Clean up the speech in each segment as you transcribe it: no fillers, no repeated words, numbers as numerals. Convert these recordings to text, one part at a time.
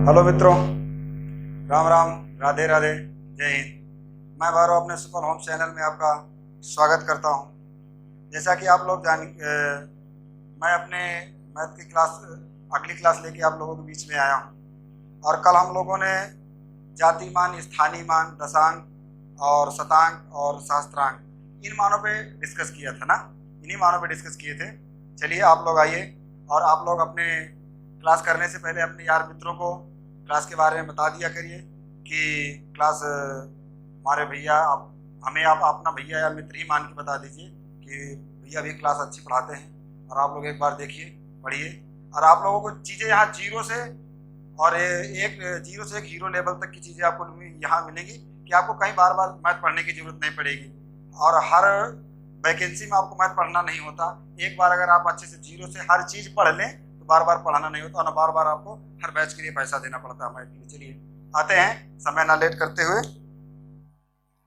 Hello मित्रों, राम राम, राधे राधे, जय हिंद। मैं भैरव अपने सुपर होम चैनल में आपका स्वागत करता हूं। जैसा कि आप लोग मैं अपने मैथ की अगली क्लास लेके आप लोगों के बीच में आया हूं। और कल हम लोगों ने जाति मान, स्थानीय मान, दशांक और शतांक और सहस्त्रांक इन मानों पे डिस्कस किया था ना। इन्हीं मानों पे डिस्कस किए थे। चलिए आप लोग आइए और आप लोग अपने क्लास करने से पहले अपने यार मित्रों को क्लास के बारे में बता दिया करिए कि क्लास हमारे भैया आप अपना भैया या मित्र ही मान के बता दीजिए कि भैया भी क्लास अच्छी पढ़ाते हैं और आप लोग एक बार देखिए, पढ़िए। और आप लोगों को चीज़ें यहाँ जीरो से और जीरो से एक हीरो लेवल तक की चीज़ें आपको यहाँ मिलेंगी कि आपको कहीं बार बार मैथ पढ़ने की जरूरत नहीं पड़ेगी। और हर वैकेंसी में आपको मैथ पढ़ना नहीं होता। एक बार अगर आप अच्छे से जीरो से हर चीज़ पढ़ लें तो बार बार पढ़ाना नहीं होता और ना बार बार आपको हर बैच के लिए पैसा देना पड़ता है मैथ के लिए। चलिए आते हैं, समय ना लेट करते हुए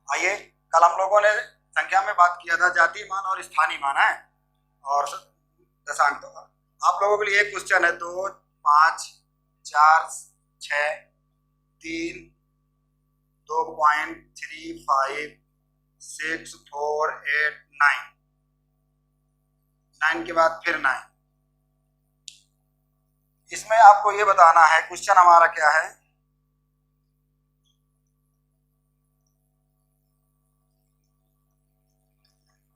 आइए। कल हम लोगों ने संख्या में बात किया था जातीय मान और स्थानीय मान है और दशांक। तो आप लोगों के लिए एक क्वेश्चन है 2, 5, 4, 6, 3, 2.35, 6, 4, 8, 9 के बाद फिर 9। इसमें आपको ये बताना है, क्वेश्चन हमारा क्या है,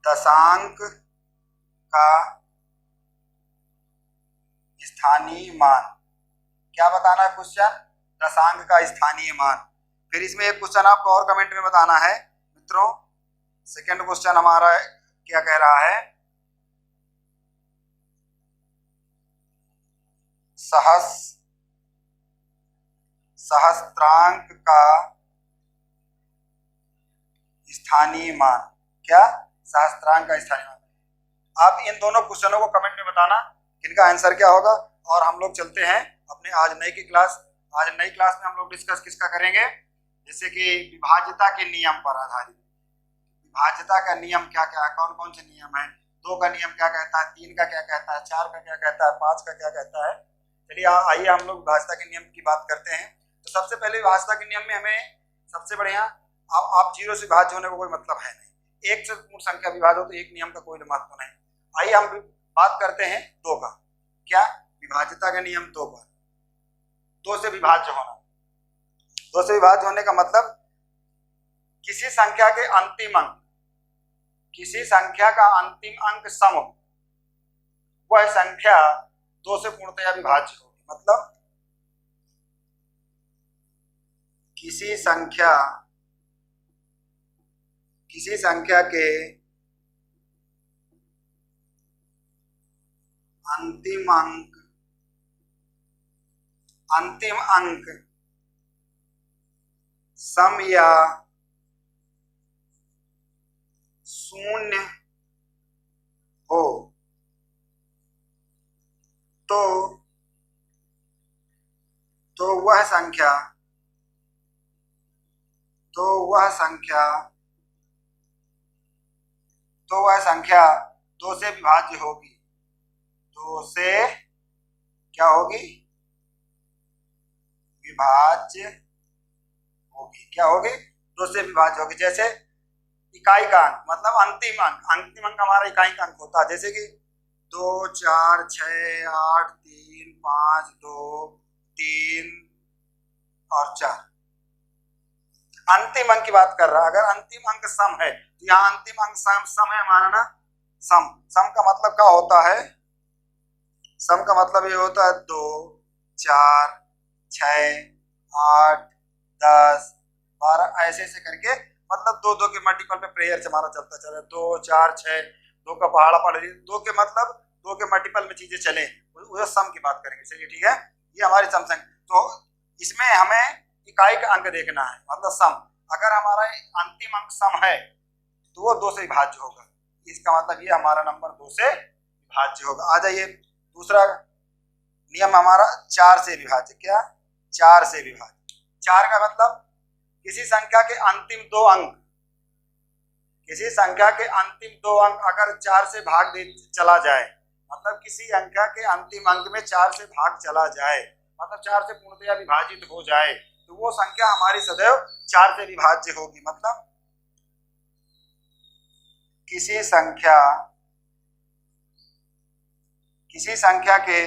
दशांक का स्थानीय मान। क्या बताना है क्वेश्चन? दशांक का स्थानीय मान। फिर इसमें एक क्वेश्चन आपको और कमेंट में बताना है मित्रों। सेकंड क्वेश्चन हमारा क्या कह रहा है, सहस्त्रांक का स्थानीय मान। क्या? सहस्त्रांक का स्थानीय मान। आप इन दोनों क्वेश्चनों को कमेंट में बताना इनका आंसर क्या होगा। और हम लोग चलते हैं अपने आज नई क्लास में हम लोग डिस्कस किसका करेंगे, जैसे कि विभाज्यता के नियम पर आधारित। विभाज्यता का नियम क्या क्या है, कौन कौन से नियम है, 2 का नियम क्या कहता है, 3 का क्या कहता है, 4 का क्या कहता है, 5 का क्या कहता है। चलिए आइए हम लोग विभाज्यता के नियम की बात करते हैं। तो सबसे पहले विभाज्यता के नियम में हमें सबसे बढ़िया, आप जीरो से विभाज्य होने का कोई मतलब है नहीं। एक से पूर्ण संख्या विभाज्य हो तो एक नियम का कोई महत्व नहीं। आइए हम बात करते हैं 2 का। क्या? विभाज्यता का नियम 2 पर, 2 से विभाज्य होना। 2 से विभाज्य होने का मतलब किसी संख्या के अंतिम अंक, किसी संख्या का अंतिम अंक सम हो, वह संख्या 2 से पूर्णतया विभाज्य होगी। मतलब किसी संख्या के अंतिम अंक सम या शून्य हो तो वह संख्या 2 से विभाज्य होगी। 2 से क्या होगी? विभाज्य होगी। क्या होगी? 2 से विभाज्य होगी। जैसे इकाई का अंक मतलब अंतिम अंक हमारा इकाई का अंक होता है। जैसे कि 2, 4, 6, 8, 3, 5, 2, 3 और 4 अंतिम अंक की बात कर रहा है। अगर अंतिम अंक सम है तो यहाँ अंतिम अंक सम है हमारा ना। सम का मतलब क्या होता है? सम का मतलब ये होता है 2, 4, 6, 8, 10, 12 ऐसे ऐसे करके, मतलब 2 के मल्टीपल पे प्रेयर हमारा चलता चले। 2, 4, 6, 2 का पहाड़ा पढ़ लीजिए। 2 के मतलब 2 के मल्टीपल में चीजें चले, उस सम की बात करेंगे। चलिए ठीक है, ये हमारी सम संख्या। तो इसमें हमें इकाई का अंक देखना है, मतलब सम। अगर हमारा अंतिम अंक सम है तो वो 2 से विभाज्य होगा। इसका मतलब ये हमारा नंबर 2 से विभाज्य होगा। आ जाइए, दूसरा नियम हमारा 4 से विभाज्य। क्या? 4 से विभाज्य। 4 का मतलब किसी संख्या के अंतिम 2 अंक, किसी संख्या के अंतिम 2 अंक अगर 4 से भाग चला जाए, मतलब किसी संख्या के अंतिम अंक में 4 से भाग चला जाए मतलब 4 से पूर्णतया विभाजित हो जाए, तो वो संख्या हमारी सदैव 4 से विभाज्य होगी। मतलब किसी संख्या के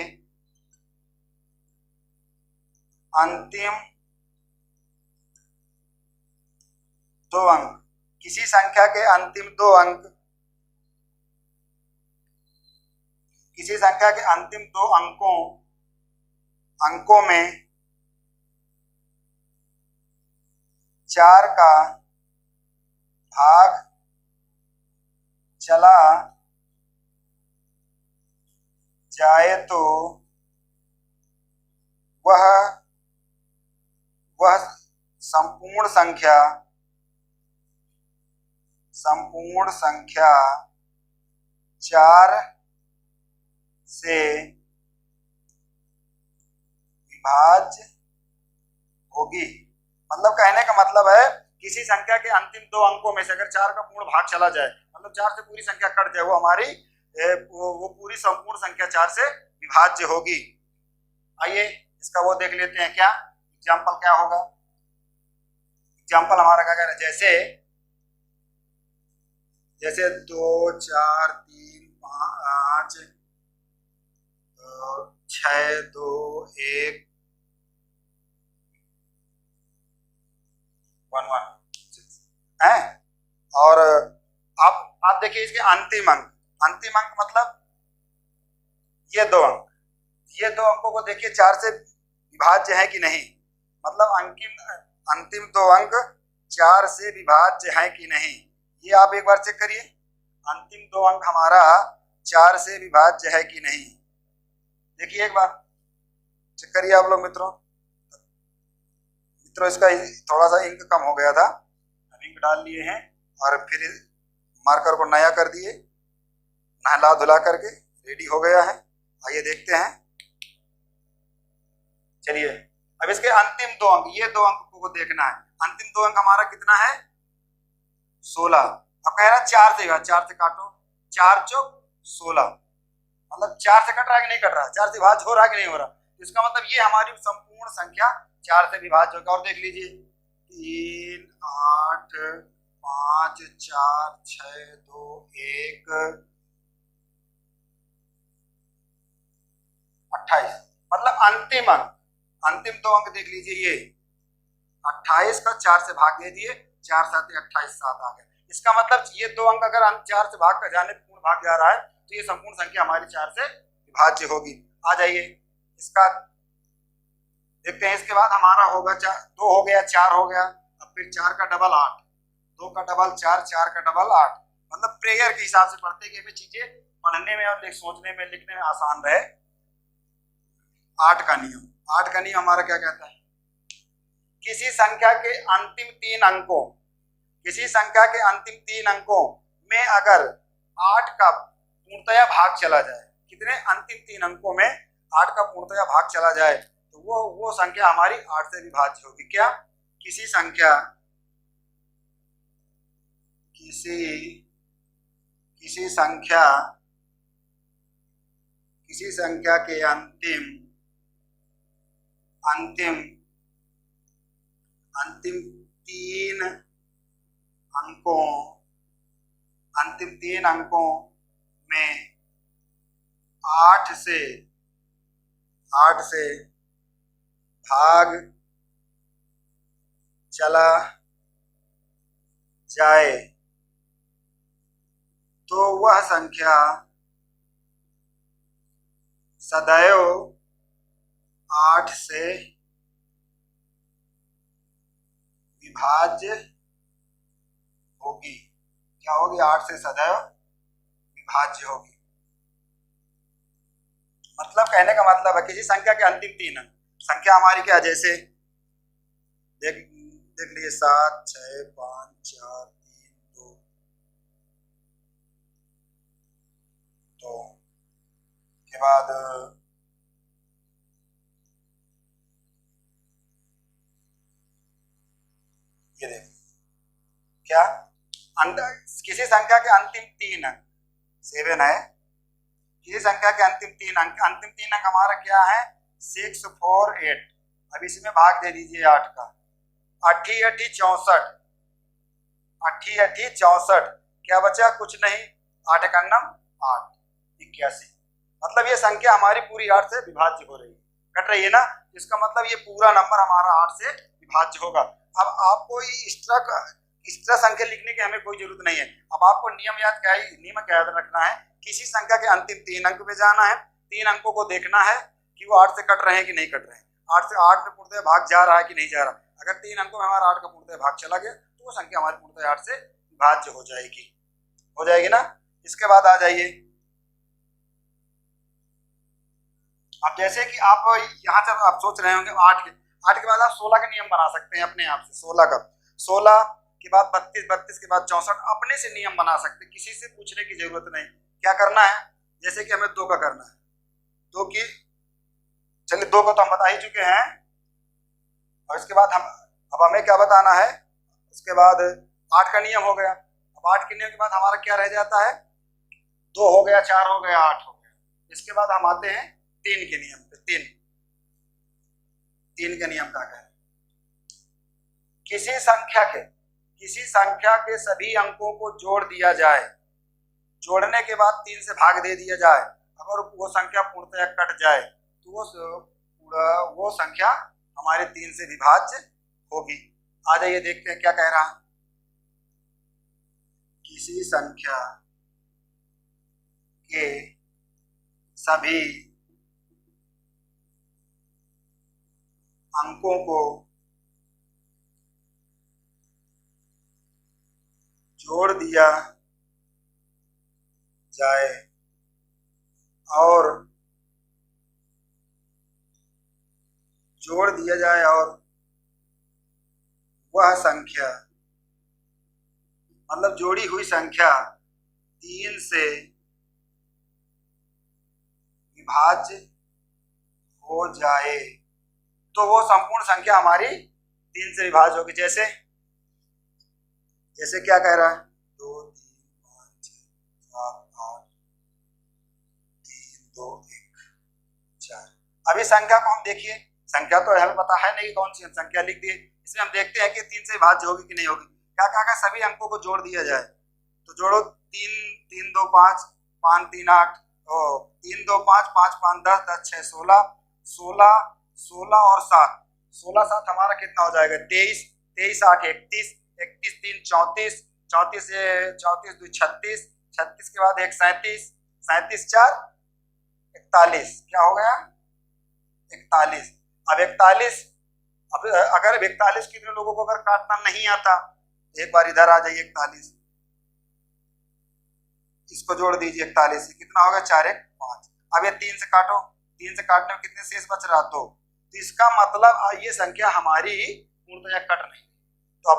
अंतिम 2 अंक, किसी संख्या के अंतिम 2 अंक, किसी संख्या के अंतिम 2 अंकों में 4 का भाग चला जाए तो वह संपूर्ण संख्या 4 से विभाज्य होगी। मतलब कहने का मतलब है किसी संख्या के अंतिम 2 अंकों में से अगर 4 का पूर्ण भाग चला जाए, मतलब 4 से पूरी संख्या कट जाए, वो हमारी वो पूरी संपूर्ण संख्या 4 से विभाज्य होगी। आइए इसका वो देख लेते हैं, क्या एग्जाम्पल क्या होगा। एग्जाम्पल हमारा क्या कह रहा है, जैसे 2 4 3 5 6 2 1 1 1 है। और आप देखिए इसके अंतिम अंक मतलब ये 2 अंक, ये 2 अंकों को देखिए 4 से विभाज्य है कि नहीं। मतलब अंतिम 2 अंक 4 से विभाज्य है कि नहीं, ये आप एक बार चेक करिए। अंतिम 2 अंक हमारा 4 से विभाज्य है कि नहीं, देखिए एक बार चेक करिए आप लोग मित्रों। इसका थोड़ा सा इंक कम हो गया था, हम इंक डाल लिए हैं और फिर मार्कर को नया कर दिए, नहला धुला करके रेडी हो गया है। आइए देखते हैं। चलिए अब इसके अंतिम 2 अंक, ये 2 अंक को देखना है। अंतिम 2 अंक हमारा कितना है, 16। अब कह रहा है 4 से, 4 से काटो, 4 चौक 16, मतलब 4 से कट रहा है कि नहीं कट रहा, 4 से विभाज्य हो रहा है कि नहीं हो रहा। इसका मतलब ये हमारी संपूर्ण संख्या 4 से विभाज्य होगा। और देख लीजिए 3 8 5 4 6 2 1 28, मतलब अंतिम 2 अंक देख लीजिए, ये 28 का 4 से भाग दे दिए, 4 7 28 7 आ गया। इसका मतलब ये 2 अंक अगर अंक 4 से भाग कर जाने पूर्ण भाग जा रहा है, तो ये संपूर्ण संख्या हमारी 4 से विभाज्य होगी। आ जाइए इसका देखते हैं। इसके बाद हमारा होगा 2 हो गया, 4 हो गया, अब फिर 4 का डबल 8, 2 का डबल 4, 4 का डबल 8। मतलब प्रेयर के हिसाब से पढ़ते कि हमें चीजें पढ़ने में और सोचने में लिखने में आसान रहे। 8 का नियम हमारा क्या कहता है, किसी संख्या के अंतिम 3 अंकों में अगर 8 का पूर्णतया भाग चला जाए, कितने अंतिम 3 अंकों में 8 का पूर्णतया भाग चला जाए, तो वो संख्या हमारी 8 से विभाज्य होगी। क्या, किसी संख्या के अंतिम तीन अंकों में 8 से भाग चला जाए, तो वह संख्या सदैव 8 से विभाज्य होगी। क्या होगी, 8 से सदैव विभाज्य होगी। मतलब कहने का मतलब है किसी संख्या के अंतिम 3 अंक, संख्या हमारी क्या, जैसे देख लिए 7 6 5 4 3 2 2 के बाद ये देख क्या, किसी संख्या के अंतिम 3 अंक 7 है, किसी संख्या के अंतिम 3 अंक हमारा क्या है 6 4 8। अब इसमें भाग दे दीजिए 8 का। 8 8 64, 8 8 64, क्या बचा? कुछ नहीं, 8 का नम 8, 81। मतलब ये संख्या हमारी पूरी 8 से विभाज्य हो रही है, कट रही है ना। इसका मतलब ये पूरा नंबर हमारा 8 से विभाज्य होगा। अब आपको एक्स्ट्रा संख्या लिखने की हमें कोई जरूरत नहीं है। अब आपको नियम याद रखना है। किसी संख्या के अंतिम 3 अंक पे जाना है, 3 अंकों को देखना है कि वो 8 से कट रहे हैं कि नहीं कट रहे हैं, 8 से 8 में पूर्णतः भाग जा रहा है कि नहीं जा रहा। अगर 3 अंकों में हमारा 8 का पूर्णतः भाग चला गया तो वो संख्या हमारी पूर्णतः 8 से विभाज्य हो जाएगी ना। इसके बाद आ जाइए, अब जैसे कि आप यहाँ से आप सोच रहे होंगे 8 के बाद आप 16 का नियम बना सकते हैं अपने आप से। 16 के बाद 32, 32 के बाद 64, अपने से नियम बना सकते हैं, किसी से पूछने की जरूरत नहीं। क्या करना है, जैसे कि हमें 2 का करना है, 2 की, चलिए 2 का तो हम बता ही चुके हैं। और इसके बाद अब हमें क्या बताना है, उसके बाद 8 का नियम हो गया। अब 8 के नियम के बाद हमारा क्या रह जाता है, 2 हो गया, 4 हो गया, 8 हो गया। इसके बाद हम आते हैं 3 के नियम पे। 3 के नियम का है, किसी संख्या के सभी अंकों को जोड़ दिया जाए, जोड़ने के बाद 3 से भाग दे दिया जाए, अगर वो संख्या पूर्णतः कट जाए तो वो संख्या हमारे 3 से विभाज्य होगी। आ जाइए देखते हैं क्या कह रहा है। किसी संख्या के सभी अंकों को जोड़ दिया जाए और वह संख्या, मतलब जोड़ी हुई संख्या 3 से विभाज्य हो जाए तो वो संपूर्ण संख्या हमारी 3 से विभाज्य होगी। जैसे क्या कह रहा है, 2 3 5 6 7 8 3 2 1 4। अभी संख्या को हम देखिए, संख्या तो हमें पता है नहीं कौन सी संख्या, लिख दिए। इसमें हम देखते हैं कि 3 से विभाज्य होगी कि नहीं होगी। क्या कहा, सभी अंकों को जोड़ दिया जाए, तो जोड़ो 3 3 2 5 5 3 8, 3 2 5 5 5 10 10 6 16 16 16 और 7, 16 7 हमारा कितना हो जाएगा, 23 23 8 31 31 3 34 34 34 2 36 36 के बाद 1 37 37 4 41, क्या हो गया 41। अब 41, अब अगर 41 कितने लोगों को अगर काटना नहीं आता, एक बार इधर आ जाइए, 41 इसको जोड़ दीजिए, 41 कितना होगा 4 1 5। अब ये 3 से काटो, 3 से काटने में कितने शेष बच रहा, 2। तो इसका मतलब ये संख्या हमारी पूर्णतः कट नहीं। तो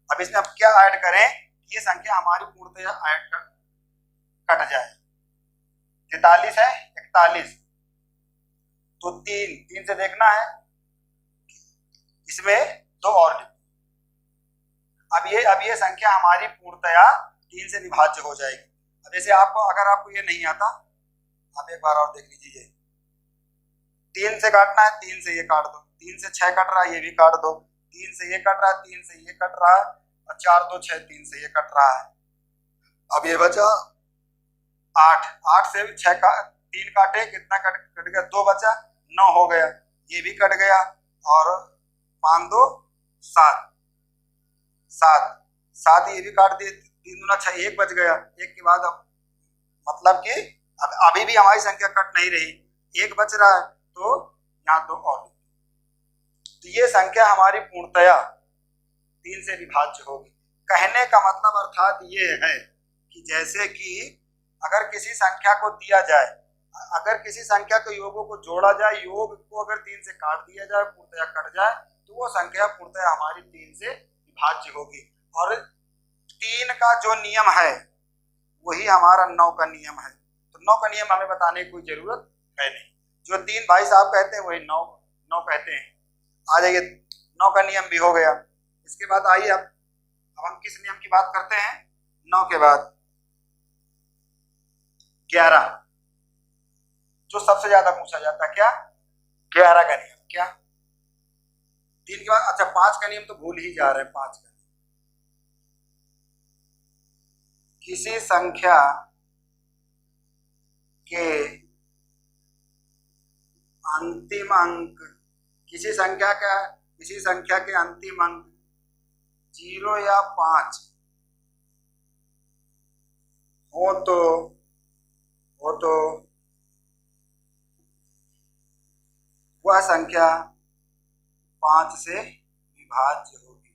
अब इसमें अब क्या ऐड करें कि ये संख्या हमारी पूर्णतः कट जाए। 43 है 41, तो 3 से देखना है, इसमें 2 और अब ये संख्या हमारी पूर्णतया 3 से विभाज्य हो जाएगी। अब जैसे अगर आपको ये नहीं आता, आप एक बार और देख लीजिए, 3 से काटना है, 3 से ये काट दो, 3 से 6 कट रहा है, ये भी काट दो, 3 से ये कट रहा है, 3 से ये कट रहा है, और 4 2 6 3 से ये कट रहा है। अब ये बचा 8, 8 से 6 का 3 काटे, कितना कट गया, 2 बचा, 9 हो गया, ये भी कट गया, और 5 2 7 7 7 ये भी काट दिए, 3 दूना 6, 1 बच गया। 1 के बाद अब मतलब कि अभी भी हमारी संख्या कट नहीं रही, 1 बच रहा है, तो यहाँ 2 और। तो ये संख्या हमारी पूर्णतया 3 से विभाज्य होगी। कहने का मतलब अर्थात ये है कि जैसे कि अगर किसी संख्या को दिया जाए, अगर किसी संख्या के योगों को जोड़ा जाए, योग को अगर 3 से काट दिया जाए, पूर्णतया कट जाए, तो वो संख्या पूर्णतया हमारी 3 से विभाज्य होगी। और 3 का जो नियम है वही हमारा 9 का नियम है। तो 9 का नियम हमें बताने की कोई जरूरत है नहीं, जो 3 भाई साहब कहते हैं वही 9 कहते हैं। आ जाइए, 9 का नियम भी हो गया। इसके बाद आइए अब हम किस नियम की बात करते हैं, 9 के बाद 11, जो सबसे ज्यादा पूछा जाता है, क्या 11 का नियम क्या? 3 के बाद, अच्छा 5 का नियम तो भूल ही जा रहे हैं। 5 का नियम, किसी संख्या के अंतिम अंक, किसी संख्या के अंतिम अंक 0 या 5 हो तो वह संख्या 5 से विभाज्य होगी।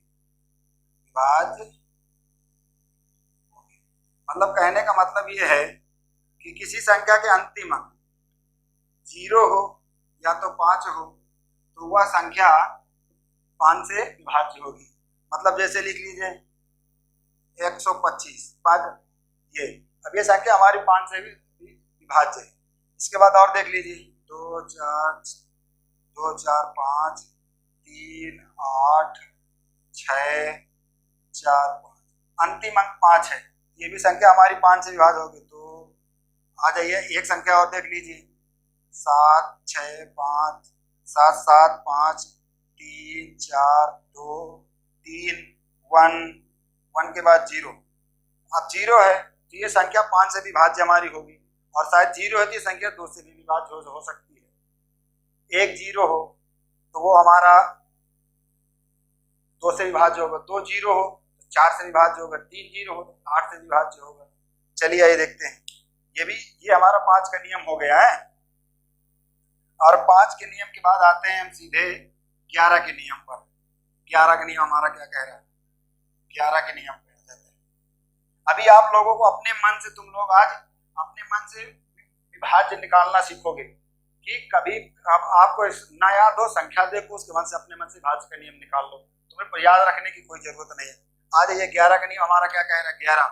मतलब कहने का मतलब ये है कि किसी संख्या के अंतिम अंक 0 हो या तो 5 हो तो वह संख्या 5 से विभाज्य होगी। मतलब जैसे लिख लीजिए 125, 5, ये अब ये संख्या हमारी 5 से भी विभाज्य है। इसके बाद और देख लीजिए 2 4 5 3 8 6 4 5, अंतिम अंक 5 है, ये भी संख्या हमारी 5 से विभाज्य होगी। तो आ जाइए एक संख्या और देख लीजिए 7 6 5 7 7 5 3 4 2 3 1 1 के बाद 0। अब 0 है तो ये संख्या 5 से विभाज्य हमारी होगी, और शायद 0 है तो ये संख्या 2 से भी विभाज्य हो सकती है। 1 0 हो तो वो हमारा 2 से विभाज्य होगा, 2 0 हो तो 4 से विभाज्य होगा, 3 0 हो तो 8 से विभाज्य होगा। चलिए आइए देखते हैं, ये हमारा 5 का नियम हो गया है। और 5 के नियम के बाद आते हैं हम सीधे 11 के नियम पर। 11 का नियम हमारा क्या कह रहा है? 11 के नियम पे आ जाते हैं। अभी आप लोगों को अपने मन से, तुम लोग आज अपने मन से विभाज्य निकालना सीखोगे कि कभी अब आपको ना याद हो संख्या देखो उसके मन से अपने मन से विभाज्य का नियम निकाल लो, तुम्हें याद रखने की कोई जरूरत नहीं है। आज ये 11 का नियम हमारा क्या कह रहा है? 11,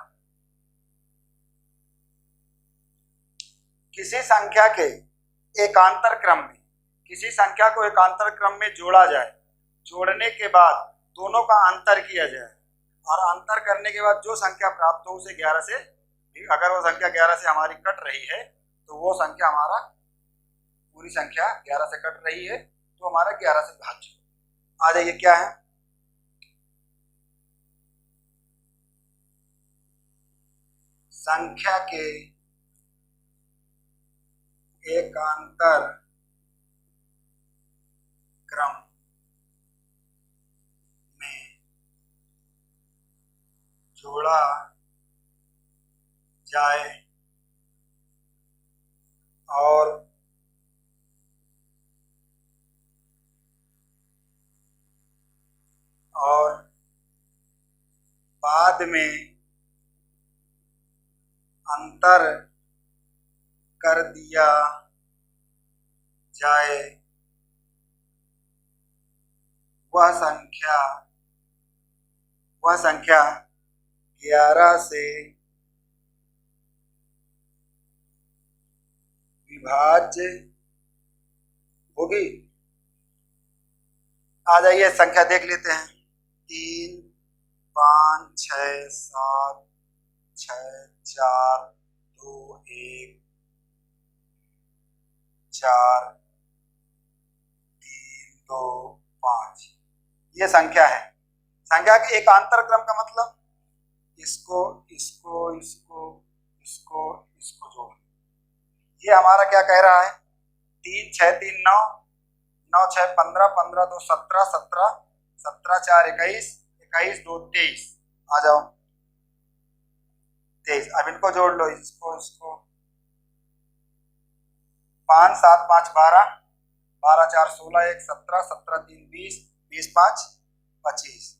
किसी संख्या के एकांतर क्रम में, किसी संख्या को एकांतर क्रम में जोड़ा जाए, जोड़ने के बाद दोनों का अंतर किया जाए, और अंतर करने के बाद जो संख्या प्राप्त हो उसे 11 से, अगर वो संख्या 11 से हमारी कट रही है तो वो संख्या हमारा, पूरी संख्या 11 से कट रही है तो हमारा 11 से विभाज्य। आ जाइए क्या है? संख्या के एकांतर क्रम में जोड़ा जाए और बाद में अंतर कर दिया जाए, वह संख्या 11 से विभाज्य होगी। आ जाइए संख्या देख लेते हैं 3 5 6 7 6 4 2 1 4 3 2 5, ये संख्या है। संख्या के एकांतर क्रम का मतलब इसको इसको इसको इसको इसको जोड़, ये हमारा क्या कह रहा है? 3 6 3 9 9 6 15 15 2 17 17 17 4 21 21 2 23, आ जाओ 23। अब इनको जोड़ लो, इसको इसको 5 7 5 12 12 4 16 1 17 17 3 20 20 5 25,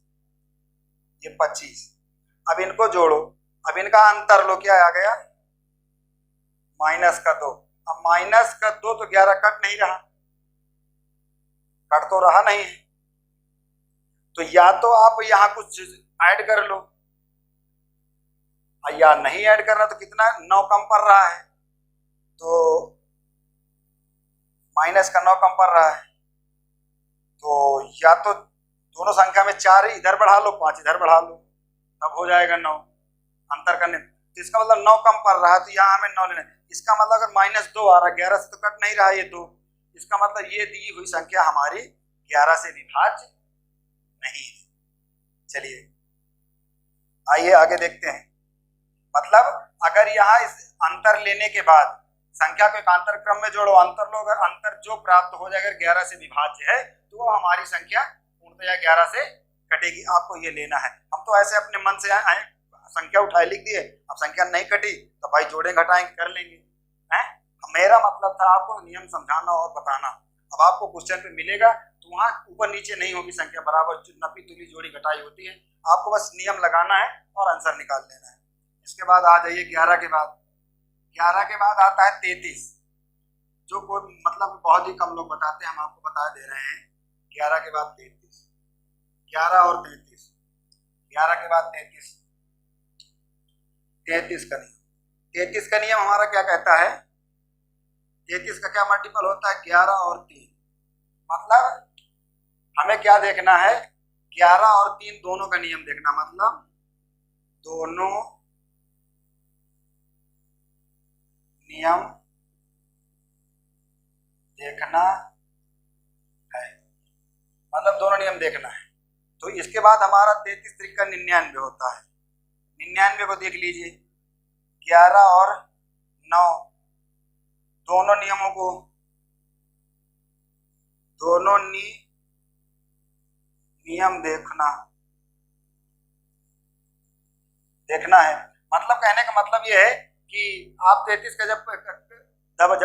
ये 25। अब इनको जोड़ो, अब इनका अंतर लो, क्या आ गया? -2। अब -2 तो 11 कट नहीं रहा, कट तो रहा नहीं है, तो या तो आप यहाँ कुछ ऐड कर लो, या नहीं ऐड करना तो कितना 9 कम पड़ रहा है, तो -9 कम पड़ रहा है, तो या तो दोनों संख्या में 4 इधर बढ़ा लो 5 इधर बढ़ा लो, तब हो जाएगा 9 अंतर करने। तो इसका मतलब 9 कम पड़ रहा है तो यहाँ हमें 9 लेना है। इसका मतलब अगर -2 आ रहा है, 11 से तो कट नहीं रहा ये 2, इसका मतलब ये दी हुई संख्या हमारी 11 से विभाज्य नहीं है। चलिए आइए आगे देखते हैं। मतलब अगर यहाँ इस अंतर लेने के बाद संख्या को एक अंतर क्रम में जोड़ो, अंतर लो, अगर अंतर जो प्राप्त हो जाए अगर 11 से विभाज्य है तो वो हमारी संख्या पूर्णतया 11 से कटेगी। आपको ये लेना है। हम तो ऐसे अपने मन से आए संख्या उठाए लिख दिए, अब संख्या नहीं कटी तो भाई जोड़े घटाएं कर लेंगे हैं। मेरा मतलब था आपको नियम समझाना और बताना। अब आपको क्वेश्चन पे मिलेगा तो वहाँ ऊपर नीचे नहीं होगी संख्या, बराबर नपी तुली जोड़ी घटाई होती है। आपको बस नियम लगाना है और आंसर निकाल लेना है। इसके बाद आ जाइए 11 के बाद। 11 के बाद आता है 33, जो कोई मतलब बहुत ही कम लोग बताते हैं, हम आपको बता दे रहे हैं। 11 के बाद 33, 11 और 33, 11 के बाद 33, 33 का नियम। 33 का नियम हमारा क्या कहता है? 33 का क्या मल्टीपल होता है? 11 और 3। मतलब हमें क्या देखना है? 11 और 3 दोनों का नियम देखना, मतलब दोनों नियम देखना है, मतलब दोनों नियम देखना है। तो इसके बाद हमारा 33 त्रिका 99 होता है। 99 को देख लीजिए, 11 और 9 दोनों नियमों को, दोनों नियम देखना है। मतलब कहने का मतलब यह है कि आप 33 का जब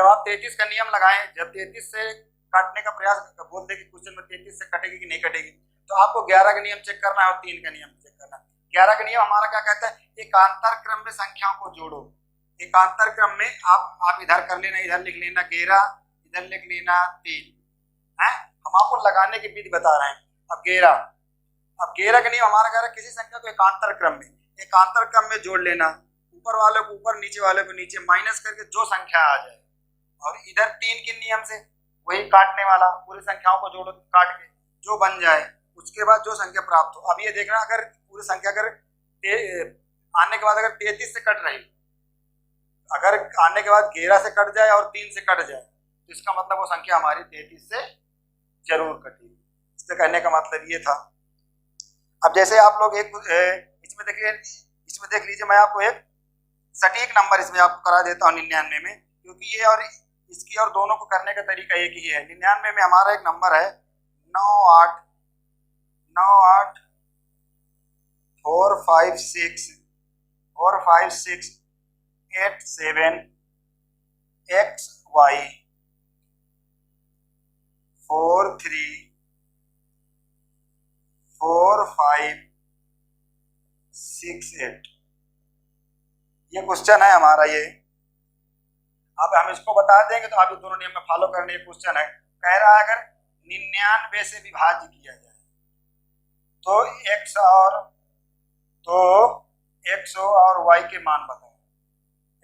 आप 33 का नियम लगाएं, जब 33 से काटने का प्रयास बोल दे कि क्वेश्चन में 33 से कटेगी कि नहीं कटेगी, तो आपको 11 का नियम चेक करना है और 3 का नियम चेक करना है। 11 का नियम हमारा क्या कहता है? एकांतर क्रम में संख्याओं को जोड़ो। एकांतर क्रम में आप इधर कर लेना, इधर लिख लेना 11, इधर लिख लेना 3 है। हम आपको लगाने की विधि बता रहे हैं। अब 11 का नियम हमारा कह रहा है किसी संख्या को एकांतर क्रम में जोड़ लेना, ऊपर वाले को ऊपर नीचे वाले को नीचे माइनस करके जो संख्या आ जाए, और इधर 3 के नियम से वही काटने वाला, पूरी संख्याओं को जोड़ो काट के जो बन जाए, उसके बाद जो संख्या प्राप्त हो। अब ये देखना, अगर पूरी संख्या अगर आने के बाद अगर 33 से कट रही, अगर आने के बाद 11 से कट जाए और 3 से कट जाए, तो इसका मतलब वो संख्या हमारी 33 से जरूर कटी। इससे कहने का मतलब ये था। अब जैसे आप लोग इसमें देख लीजिए, मैं आपको एक सटीक नंबर इसमें आपको करा देता हूँ 99 में, क्योंकि ये और इसकी और दोनों को करने का तरीका एक ही है। 99 में हमारा एक नंबर है 9847XY434568। ये क्वेश्चन है हमारा ये। अब हम इसको बता देंगे तो आप ये दोनों नियम में फॉलो करने। ये क्वेश्चन है, कह रहा है अगर 99 से विभाज्य किया जाए तो x और y के मान बताओ।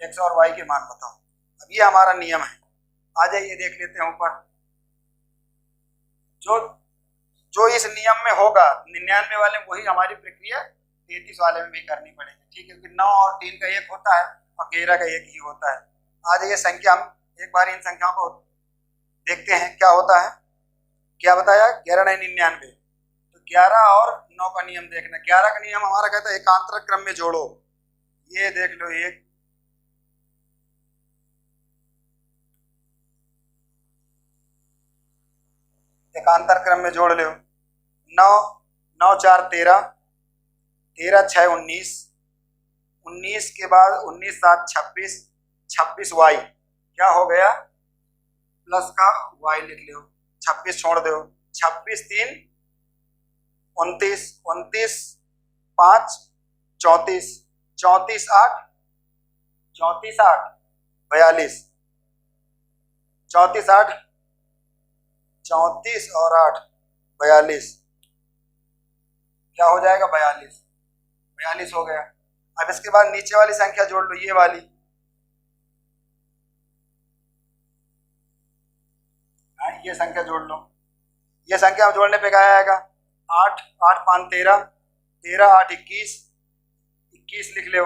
x और y के मान बताओ। अब ये हमारा नियम है। आ जाइए देख लेते हैं ऊपर। जो इस नियम में होगा 99 वाले में, वही हमारी प्रक्रिया 33 वाले में भी करनी पड़ेगी। ठीक है, क्योंकि 9 और 3 का 1 होता है और 11 का 1 ही होता है। आ जाइए संख्या, हम एक बार इन संख्याओं को देखते हैं क्या होता है। क्या बताया? 11 9 99। तो 11 और 9 का नियम देखना। 11 का नियम हमारा कहता है एकांतर क्रम में जोड़ो। ये देख लो, एक एकांतर क्रम में जोड़ लो। 9 9 4 13, 13 6 19, 19 के बाद 19 7 26, 26 y क्या हो गया? प्लस का y लिख लो, 26 छोड़ दो, 26 3 29, 29 5 34, 34 8 42, 34 8 34 और 8 42, क्या हो जाएगा? 42 हो गया। अब इसके बाद नीचे वाली संख्या जोड़ लो, ये वाली। ये संख्या जोड़ लो। ये संख्या जोड़ने पे क्या आएगा? 8 8 5 13, 13 8 21, 21 लिख लो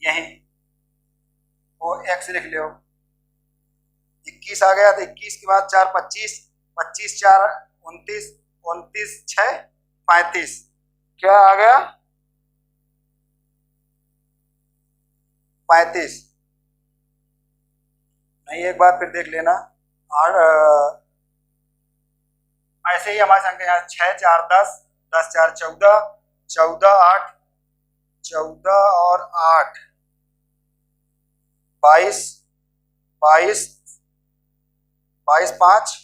यहीं, वो x लिख लो, 21 आ गया, तो 21 के बाद 4 25, 25 4 29, 29 6 35, क्या आ गया 35। नहीं, एक बार फिर देख लेना। और ऐसे ही हमारे संख्या यहाँ 6 4 10, 10 4 14, 14 8, 14 और 8 22, 22, 22 5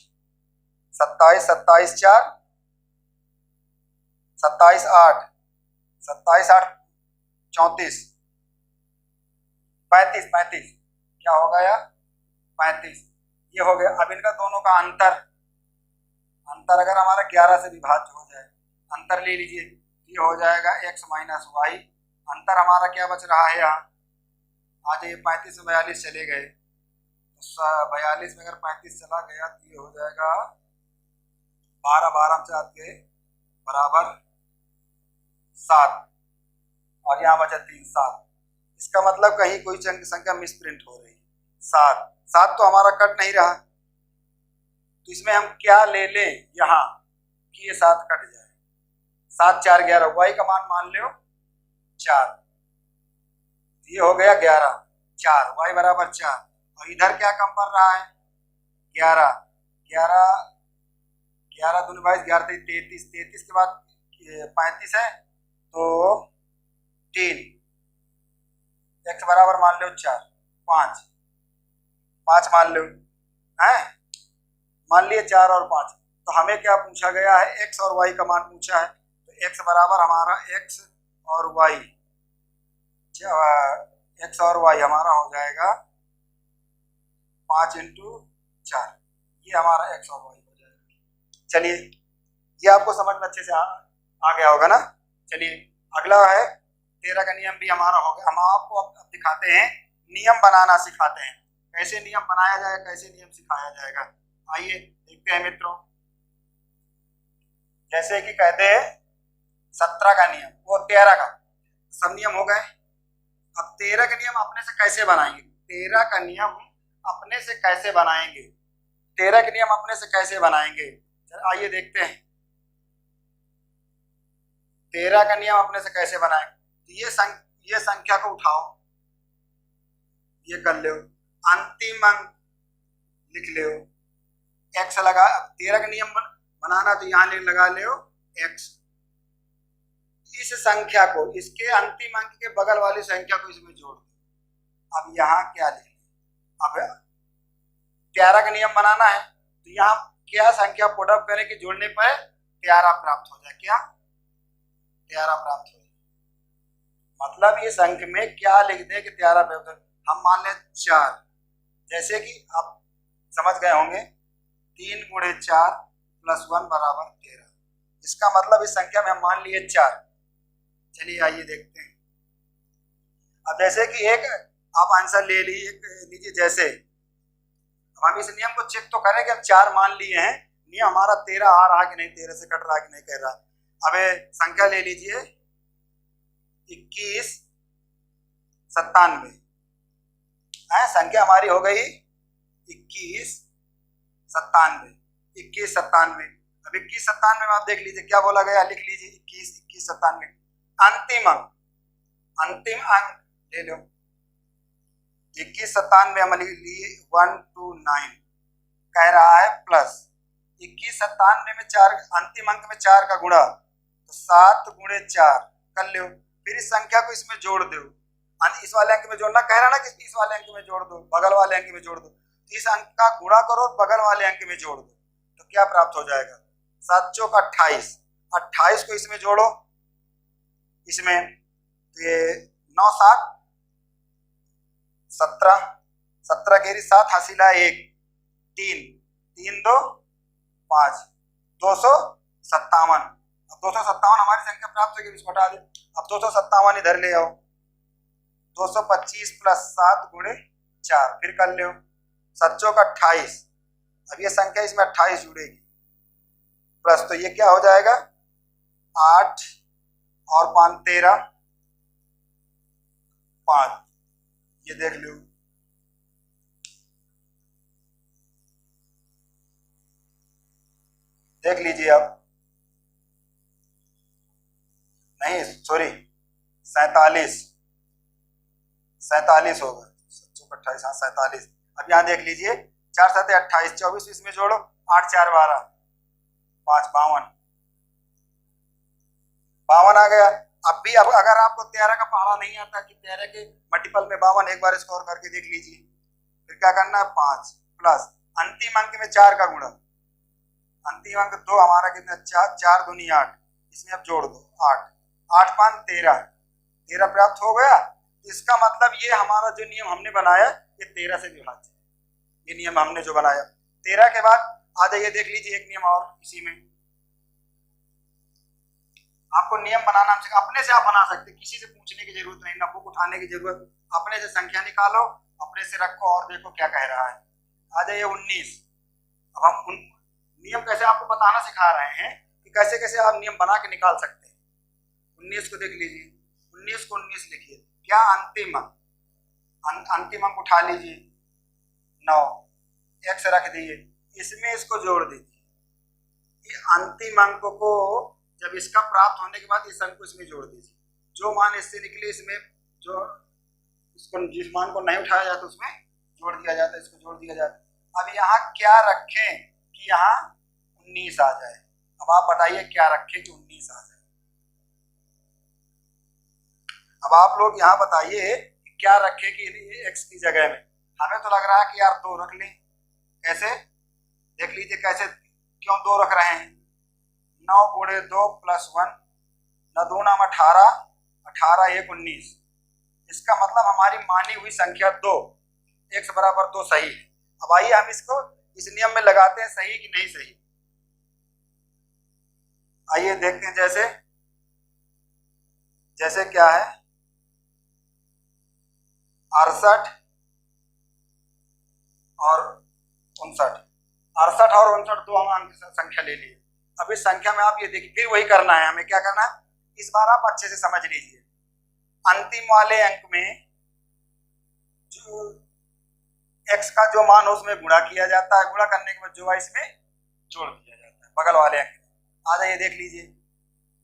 27, 27 4, 27 8, 27 8 34, 35, 35 क्या हो गया 35। ये हो गया। अब इनका दोनों का अंतर, अंतर अगर हमारा 11 से विभाज्य हो जाए, अंतर ले लीजिए, ये हो जाएगा x माइनस वाई। अंतर हमारा क्या बच रहा है यहाँ, आज ये 35 से 42 चले गए, तो 42 में अगर 35 चला गया तो ये हो जाएगा 12, 12 से आपके बराबर 7, और यहाँ बचा 3 7। इसका मतलब कहीं कोई संख्या मिसप्रिंट हो रही है। 7 7 तो हमारा कट नहीं रहा, तो इसमें हम क्या ले लें यहाँ कि ये 7 कट जाए। 7 4 11, वाई का मान लो 4, ये हो गया 11 4, वाई बराबर 4। और इधर क्या कम पड़ रहा है 11, 11 11 दूनी 22, 11 33, 33 के बाद 35 है तो 3, x बराबर मान लो 4 5, 5 मान लो है, मान लिए 4 और 5। तो हमें क्या पूछा गया है, x और y का मान पूछा है, तो x बराबर हमारा x और y, x और y हमारा हो जाएगा 5 इंटू 4, ये हमारा x और y हो जाएगा। चलिए, ये आपको समझ में अच्छे से आ गया होगा ना। चलिए अगला है 13 का नियम भी हमारा हो गया। हम आपको अब दिखाते हैं, नियम बनाना सिखाते हैं, कैसे नियम बनाया जाए, कैसे नियम सिखाया जाएगा। आइए देखते हैं मित्रों। जैसे कि कहते हैं 17 का नियम, वो 13 का, सब नियम हो गए। अब 13 का नियम अपने से कैसे बनाएंगे, 13 का नियम अपने से कैसे बनाएंगे, 13 के नियम अपने से कैसे बनाएंगे, आइए देखते हैं 13 का नियम अपने से कैसे बनाएंगे। ये संख्या को उठाओ, ये कर लो, अंतिम अंक लिख लो, x लगा। 13 का नियम बनाना तो यहाँ लगा लो x। इस संख्या को, इसके अंतिम अंक के बगल वाली संख्या को इसमें जोड़ दो। अब यहाँ क्या लिखें, अब 13 का नियम बनाना है तो यहाँ क्या संख्या प्रोडक्ट करें कि जोड़ने पर 13 प्राप्त हो जाए, क्या 13 प्राप्त हो जाए। मतलब इस अंक में क्या लिख दें कि 13 प्राप्त हो। हम मान लें 4, जैसे कि आप समझ गए होंगे 3 गुणे 4 प्लस 1 बराबर 13। इसका मतलब इस संख्या में हम मान लिए 4। चलिए आइए देखते हैं। अब जैसे कि एक आप आंसर ले लीजिए, जैसे अब हम इस नियम को चेक तो करें कि हम 4 मान लिए हैं, नियम हमारा 13 आ रहा कि नहीं, 13 से कट रहा कि नहीं कह रहा। अब संख्या ले लीजिए 21 97 है, संख्या हमारी हो गई 21 97, 21 97। अब 21 97 में आप देख लीजिए क्या बोला गया, लिख लीजिए 21 21 97। अंतिम अंक, अंतिम अंक ले लो 21 97 हम लिख लिए 129, कह रहा है प्लस 21 97 में 4, अंतिम अंक में 4 का गुणा तो 7 गुणे 4 कर लो। फिर इस संख्या को इसमें जोड़ दो, इस वाले अंक में जोड़ना कह रहा ना कि इस वाले अंक में जोड़ दो, बगल वाले अंक में जोड़ दो। इस अंक का गुणा करो, बगल वाले अंक में जोड़ दो, तो क्या प्राप्त हो जाएगा 7 चौक 28, 28 को इसमें जोड़ो, इसमें तो ये 9 7 17, 17 केरी 7 हासिला 1 3 3 2 5 257। अब 257 हमारी संख्या प्राप्त होगी, इसको हटा दे। अब 257 इधर ले आओ, 225 प्लस 7 गुणे 4, फिर कर लो 7 चौक 28। अब ये संख्या इसमें 28 जुड़ेगी प्लस, तो ये क्या हो जाएगा 8 और 5 13 5, ये देख लो देख लीजिए अब, नहीं सॉरी, 47, 47 होगा, 28, हाँ 47। अब यहाँ देख लीजिए, 4 7 28, 24 इसमें जोड़ो, 8 4 12, 5 52, 52 आ गया। अब भी, अब अगर आपको 13 का पहाड़ा नहीं आता कि 13 के मल्टीपल में 52, एक बार स्कोर करके देख लीजिए। फिर क्या करना है, 5 प्लस अंतिम अंक में 4 का गुणा, अंतिम अंक 2 हमारा कितना, 4 4 दूनी 8, इसमें अब जोड़ दो 8, 8 5 13, 13 प्राप्त हो गया। इसका मतलब ये हमारा जो नियम हमने बनाया ये 13 से विभाज्य है, ये नियम हमने जो बनाया। 13 के बाद आ जाइए, देख लीजिए एक नियम और इसी में। आपको नियम बनाना हमसे, अपने से आप बना सकते, किसी से पूछने की जरूरत नहीं, ना बुक उठाने की जरूरत, अपने से संख्या निकालो, अपने से रखो और देखो क्या कह रहा है। आ जाइए 19। अब हम नियम कैसे आपको बताना सिखा रहे हैं कि कैसे कैसे आप नियम बना के निकाल सकते हैं। 19 को देख लीजिए, 19 को 19 लिखिए, क्या अंतिम अंक, अंतिम अंक उठा लीजिए 9, x रख दिए, इसमें इसको जोड़ दीजिए। ये अंतिम अंक को जब इसका प्राप्त होने के बाद इस अंक को इसमें जोड़ दीजिए, जो मान इससे निकले इसमें जो इसको, जिस मान को नहीं उठाया जाता उसमें जोड़ दिया जाता है, इसको जोड़ दिया जाता है। अब यहाँ क्या रखें कि यहाँ 19 आ जाए। अब आप बताइए क्या रखें कि 19 आ जाए। अब आप लोग यहाँ बताइए क्या रखें कि x की जगह में। हमें तो लग रहा है कि यार 2 रख लें। कैसे, देख लीजिए कैसे, क्यों 2 रख रहे हैं। 9 गुणे 2 प्लस 1, 9 2 नाम 18, 18 1 19। इसका मतलब हमारी मानी हुई संख्या 2, x बराबर 2 सही है। अब आइए हम इसको इस नियम में लगाते हैं, सही कि नहीं सही। आइए देखते हैं, जैसे जैसे क्या है, 68 और 59, 68 और 59 दो हम अंक संख्या ले लिए। अब इस संख्या में आप ये देखिए, फिर वही करना है हमें, क्या करना है, इस बार आप अच्छे से समझ लीजिए। अंतिम वाले अंक में जो x का जो मान हो उसमें गुणा किया जाता है, गुणा करने के बाद जो है इसमें जोड़ दिया जाता है बगल वाले अंक में। आ जाइए देख लीजिए,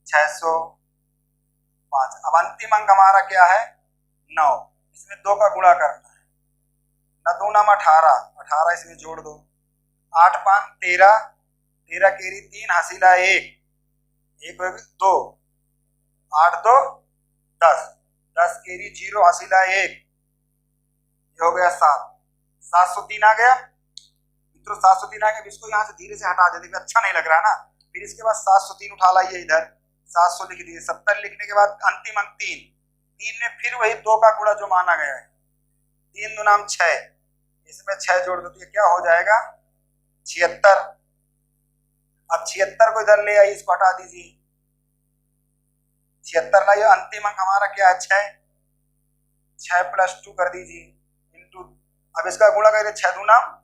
605। अब अंतिम अंक हमारा क्या है, 9, इसमें 2 का गुणा करना है, 9 2 नाम 18, 18 इसमें जोड़ दो, 8 5 13, 13 केरी 3 हसीला 1, 1 2, 8 2 10, 10 केरी 0 हसीला 1, ये हो गया 7, 703 आ गया मित्रों, 703 आ गया। इसको यहाँ से धीरे से हटा देते, अच्छा नहीं लग रहा ना। फिर इसके बाद 703 उठा लाइए इधर, 700 लिख दिए। 70 लिखने के बाद अंतिम अंक 3, 3 में फिर वही 2 का गुणा जो माना गया है, 3 2 नाम 6, इसमें 6 जोड़ दो, क्या हो जाएगा 76। अब 76 को इधर ले आइए, इसको हटा दीजिए, 76 लाइए। अंतिम अंक हमारा क्या है, 6, 6 प्लस 2 कर दीजिए इंटू, अब इसका गुणा करिए, 6 2 नाम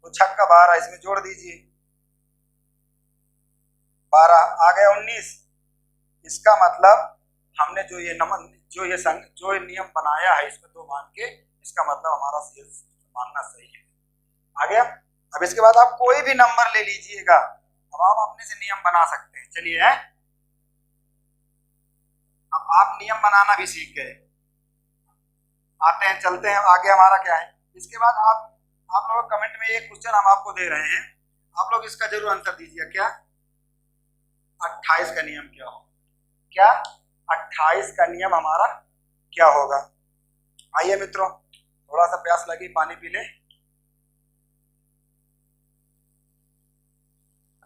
तो 6 का 12, इसमें जोड़ दीजिए 12, आ गया 19। इसका मतलब हमने जो ये नंबर जो ये नियम बनाया है इसमें 2 मान के, इसका मतलब हमारा मानना सही है। आ गया। अब इसके बाद आप कोई भी नंबर ले लीजिएगा, अब आप अपने से नियम बना सकते हैं। चलिए है, अब आप नियम बनाना भी सीख गए, आते हैं चलते हैं आगे हमारा क्या है। इसके बाद आप लोग कमेंट में एक क्वेश्चन हम आपको दे रहे हैं, आप लोग इसका जरूर आंसर दीजिए। क्या 28 का नियम क्या होगा, क्या 28 का नियम हमारा क्या होगा। आइए मित्रों, थोड़ा सा प्यास लगी, पानी पी ले।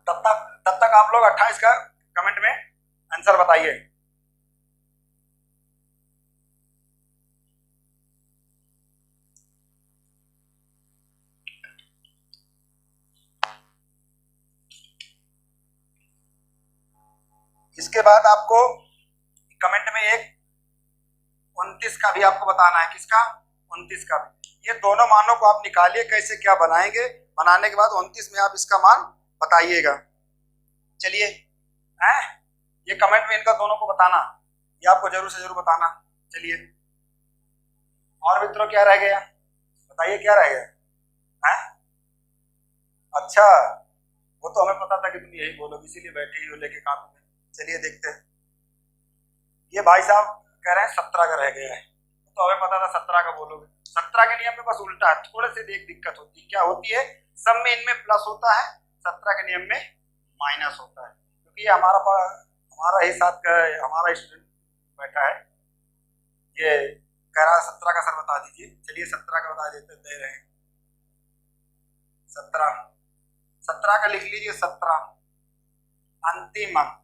तब तक आप लोग 28 का कमेंट में आंसर बताइए। इसके बाद आपको कमेंट में एक 29 का भी आपको बताना है। किसका, 29 का भी। ये दोनों मानों को आप निकालिए, कैसे क्या बनाएंगे, बनाने के बाद 29 में आप इसका मान बताइएगा। चलिए हैं, ये कमेंट में इनका दोनों को बताना, ये आपको जरूर से जरूर बताना। चलिए, और मित्रों क्या रह गया, बताइए क्या रह गया है। अच्छा, वो तो हमें पता था कि तुम यही बोलोगे, इसीलिए बैठे ही हो लेके कॉपी में। चलिए देखते हैं। ये भाई साहब कह रहे हैं 17 का रह गया है, तो हमें पता था 17 का बोलोगे। 17 के नियम में बस उल्टा है, थोड़े से देख दिक्कत होती है। क्या होती है? सब में इनमें प्लस होता है, 17 के नियम में माइनस होता है, क्योंकि ये हमारा ही साथ का हमारा स्टूडेंट बैठा है, ये कह रहा है 17 का सर बता दीजिए। चलिए 17 का बता देते दे रहे हैं। 17 17 का लिख लीजिए। 17 अंतिम अंक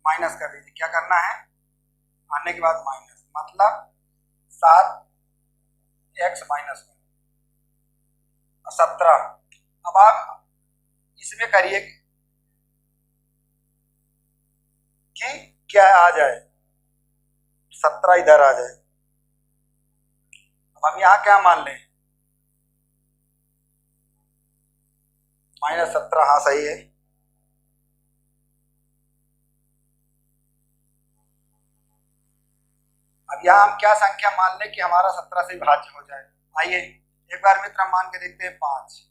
माइनस कर दीजिए। क्या करना है? आने के बाद माइनस, मतलब 7x-1 17। अब आप इसमें करिए कि क्या आ जाए, 17 इधर आ जाए। अब हम यहां क्या मान लें? -17। हाँ सही है। अब यहाँ हम क्या संख्या मान लें कि हमारा 17 से विभाज्य हो जाए? आइए एक बार मित्र हम मान के देखते हैं। 5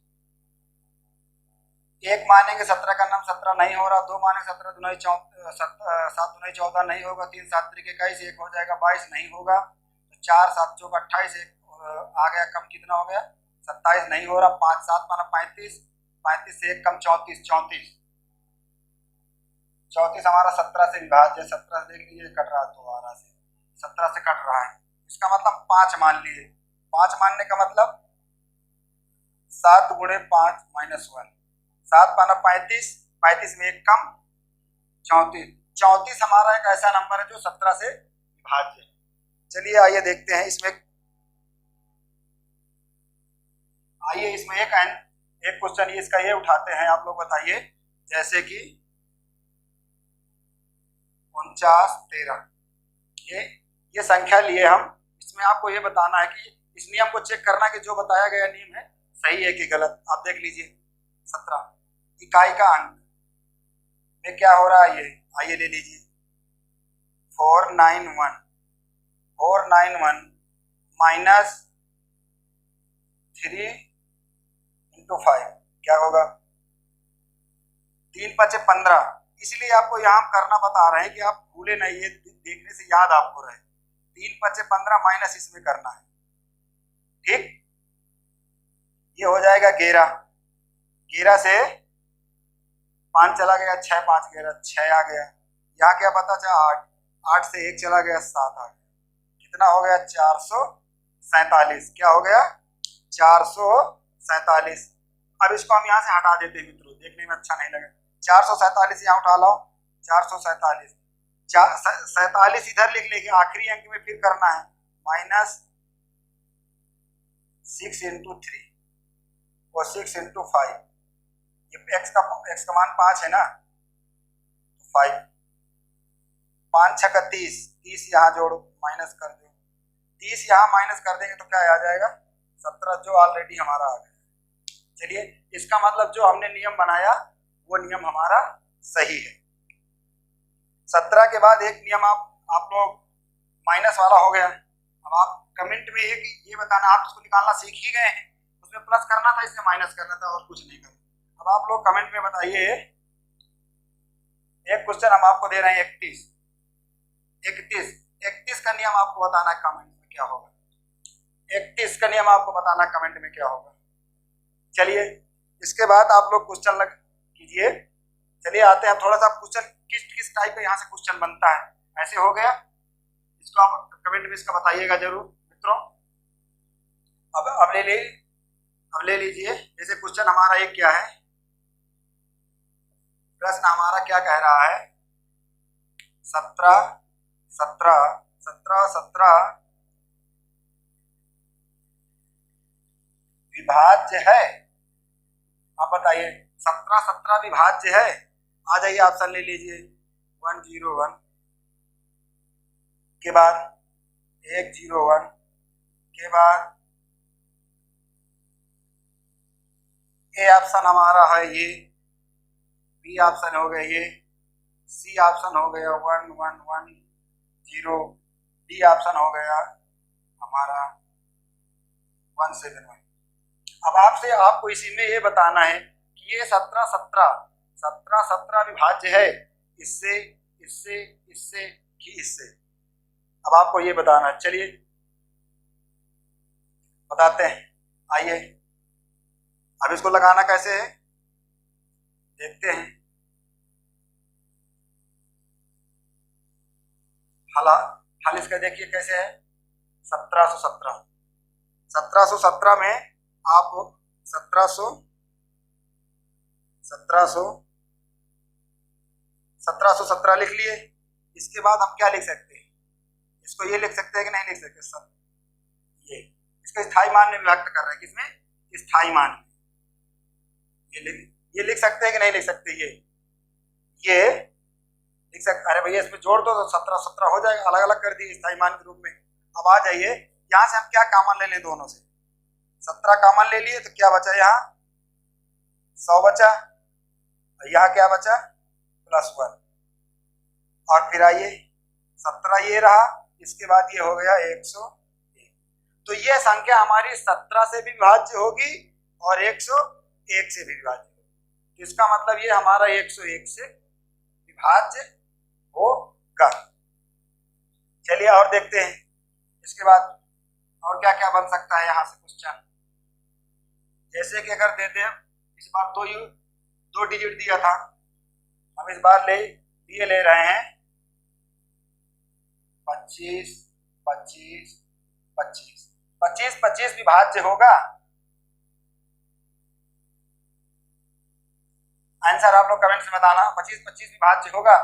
एक मानेंगे 17 का नाम 17 नहीं हो रहा। 2 मानेंगे 17 दुनाई 7 दुनाई 14 नहीं होगा। 3 7 3 21 1 हो जाएगा 22 नहीं होगा। तो 4 7 चौक 28 एक आ गया कम, कितना हो गया? 27 नहीं हो रहा। 5 7 माना 35, 35 से एक कम 34, 34 हमारा 17 से विभाज्य है। 17 से देख लीजिए कट रहा है दोबारा से, 17 से कट रहा है। इसका मतलब 5 मान लिए। 5 मानने का मतलब 7 गुणे 5 -1, 7 पाना 35, 35 में एक कम 34। 34 हमारा एक ऐसा नंबर है जो 17 से विभाज्य है। चलिए आइए देखते हैं इसमें। आइए इसमें एक क्वेश्चन इसका ये उठाते हैं, आप लोग बताइए। जैसे कि 49 13 ये संख्या लिए हम। इसमें आपको ये बताना है कि इस नियम को चेक करना कि जो बताया गया नियम है सही है कि गलत। आप देख लीजिए 17 इकाई का अंक में क्या हो रहा है ये, आइए ले लीजिए। 491 -3 × 5 क्या होगा? 3 5 15। इसलिए आपको यहाँ करना बता रहे हैं कि आप भूले नहीं, ये देखने से याद आपको रहे। 3 5 15 माइनस इसमें करना है, ठीक। ये हो जाएगा 11। 11 से 5 चला गया, 6 5 11 6 आ गया। यहाँ क्या पता चला? 8 8 से 1 चला गया, 7 आ गया। कितना हो गया? 447। क्या हो गया? 447। अब इसको हम यहाँ से हटा देते हैं मित्रों, देखने में अच्छा नहीं लगे। 447 यहाँ उठा लो। 447 47 इधर लिख लेंगे, आखिरी अंक में फिर करना है -6 × 3 और 6 × 5। ये x का मान 5 है ना, 5 5 6 30, 30 यहाँ जोड़ो, माइनस कर दो। 30 यहाँ माइनस कर देंगे तो क्या आ जाएगा? 17, जो ऑलरेडी हमारा आ गया। चलिए इसका मतलब जो हमने नियम बनाया वो नियम हमारा सही है। 17 के बाद एक नियम आप लोग माइनस वाला हो गया। अब आप कमेंट में एक ये बताना, आप इसको निकालना सीख ही गए हैं, उसमें प्लस करना था, इसमें माइनस करना था, और कुछ नहीं करना। अब आप लोग कमेंट में बताइए। एक क्वेश्चन हम आपको दे रहे हैं 31 का नियम आपको बताना है कमेंट में क्या होगा। 31 का नियम आपको बताना है कमेंट में क्या होगा। चलिए इसके बाद आप लोग क्वेश्चन लग कीजिए। चलिए आते हैं थोड़ा सा क्वेश्चन किस टाइप का यहाँ से क्वेश्चन बनता है। ऐसे हो गया, इसको आप कमेंट में इसका बताइएगा जरूर मित्रों। अब ले लीजिए। जैसे क्वेश्चन हमारा एक क्या है, प्रश्न हमारा क्या कह रहा है? 17 विभाज्य है। आप बताइए 17 विभाज्य है? आ जाइए ऑप्शन ले लीजिए। 101 के बाद 101 के बाद ए ऑप्शन हमारा है ये, बी ऑप्शन हो गया ये, सी ऑप्शन हो गया 1110, डी ऑप्शन हो गया हमारा 171। अब आपको इसी में ये बताना है कि ये 17 17 17 17 विभाज्य है इससे, इससे, इससे कि इससे। अब आपको ये बताना है, चलिए बताते हैं, आइए। अब इसको लगाना कैसे है देखते हैं। हल इसका देखिए कैसे है, 1717 1717 में आप 1700 1717 लिख लिए। इसके बाद हम क्या लिख सकते हैं, इसको ये लिख सकते हैं कि नहीं लिख सकते, सब ये इसका स्थायी मान में विभक्त कर रहे हैं, किसमें, स्थायी मान में। ये लिख सकते हैं कि नहीं लिख सकते, ये लिख सकते। अरे भैया इसमें जोड़ दो तो 17 17 हो जाएगा, अलग अलग कर दिए स्थायी मान के रूप में। अब आ जाइए, यहां से हम क्या कॉमन ले लें, दोनों से 17 कॉमन ले लिए तो क्या बचा, यहाँ 100 बचा, यहाँ क्या बचा +1, और फिर आइए 17 ये रहा, इसके बाद ये हो गया 101। तो ये संख्या हमारी 17 से भी विभाज्य होगी और 101 से भी विभाज्य होगी। तो इसका मतलब ये हमारा 101 से विभाज्य होगा। चलिए और देखते हैं इसके बाद और क्या क्या बन सकता है यहां से क्वेश्चन। जैसे कि अगर देते हैं, इस बार दो डिजिट दिया था, हम इस बार ले रहे हैं 25 25 25 25 25 विभाज्य होगा। आंसर आप लोग कमेंट में बताना, 25 25 विभाज्य होगा।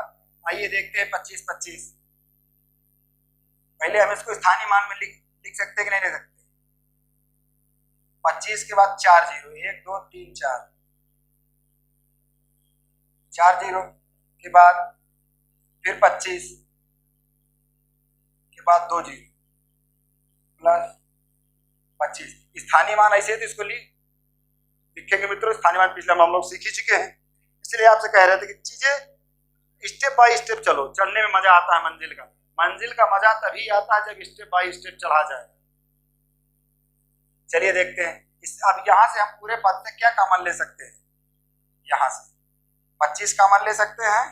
आइए देखते हैं 25 25। पहले हम इसको स्थानीय मान में लिख सकते हैं कि नहीं लिख सकते। 25 के बाद 4 0, 1 2 3 4, 4 0 के बाद फिर 25 के बाद 2 0 प्लस 25। स्थानीय मान ऐसे तो इसको लिखेंगे मित्रों। स्थानीय मान पिछले हम लोग सीख ही चुके हैं, इसलिए आपसे कह रहे थे कि चीजें स्टेप बाय स्टेप चलो, चढ़ने में मजा आता है। मंजिल का मजा तभी आता है जब स्टेप बाय स्टेप चढ़ा जाए। चलिए देखते हैं अब यहां से हम पूरे पद से क्या कॉमन ले सकते हैं। यहां से 25 कॉमन ले सकते हैं,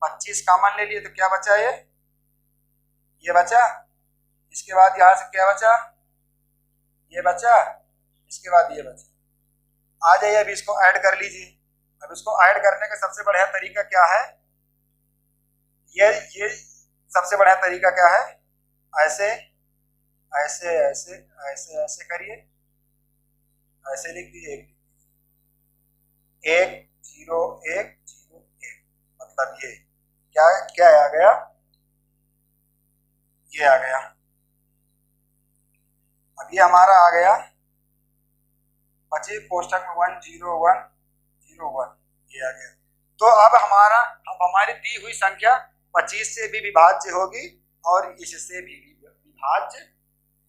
25 कॉमन ले लिए तो क्या बचा, ये बचा। इसके बाद यहां से क्या बचा, ये बचा। इसके बाद ये बचा। आ जाइए अब इसको ऐड कर लीजिए। अब इसको ऐड करने का सबसे बढ़िया तरीका क्या है, ये सबसे बढ़िया तरीका क्या है, ऐसे ऐसे ऐसे ऐसे ऐसे करिए, ऐसे लिख दीजिए 1 0 1 0 1। मतलब ये क्या क्या आ गया, ये आ गया। अब ये हमारा आ गया 25 कोष्ठक में 1 0 1 0 1, ये आ गया। तो अब हमारी दी हुई संख्या 25 से भी विभाज्य होगी और इससे भी विभाज्य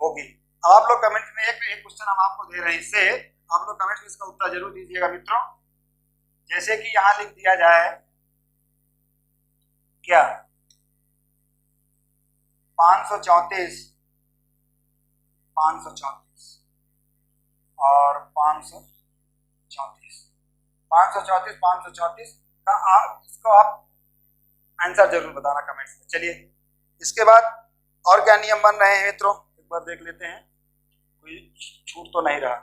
होगी। आप लोग कमेंट में एक क्वेश्चन हम आपको दे रहे हैं, इससे आप लोग कमेंट में इसका उत्तर जरूर दीजिएगा मित्रों। जैसे कि यहां लिख दिया जाए क्या 534 534 और 534 534 534 का इसको आप आंसर जरूर बताना कमेंट्स में। चलिए इसके बाद और क्या नियम बन रहे हैं मित्रों, एक बार देख लेते हैं, कोई छूट तो नहीं रहा।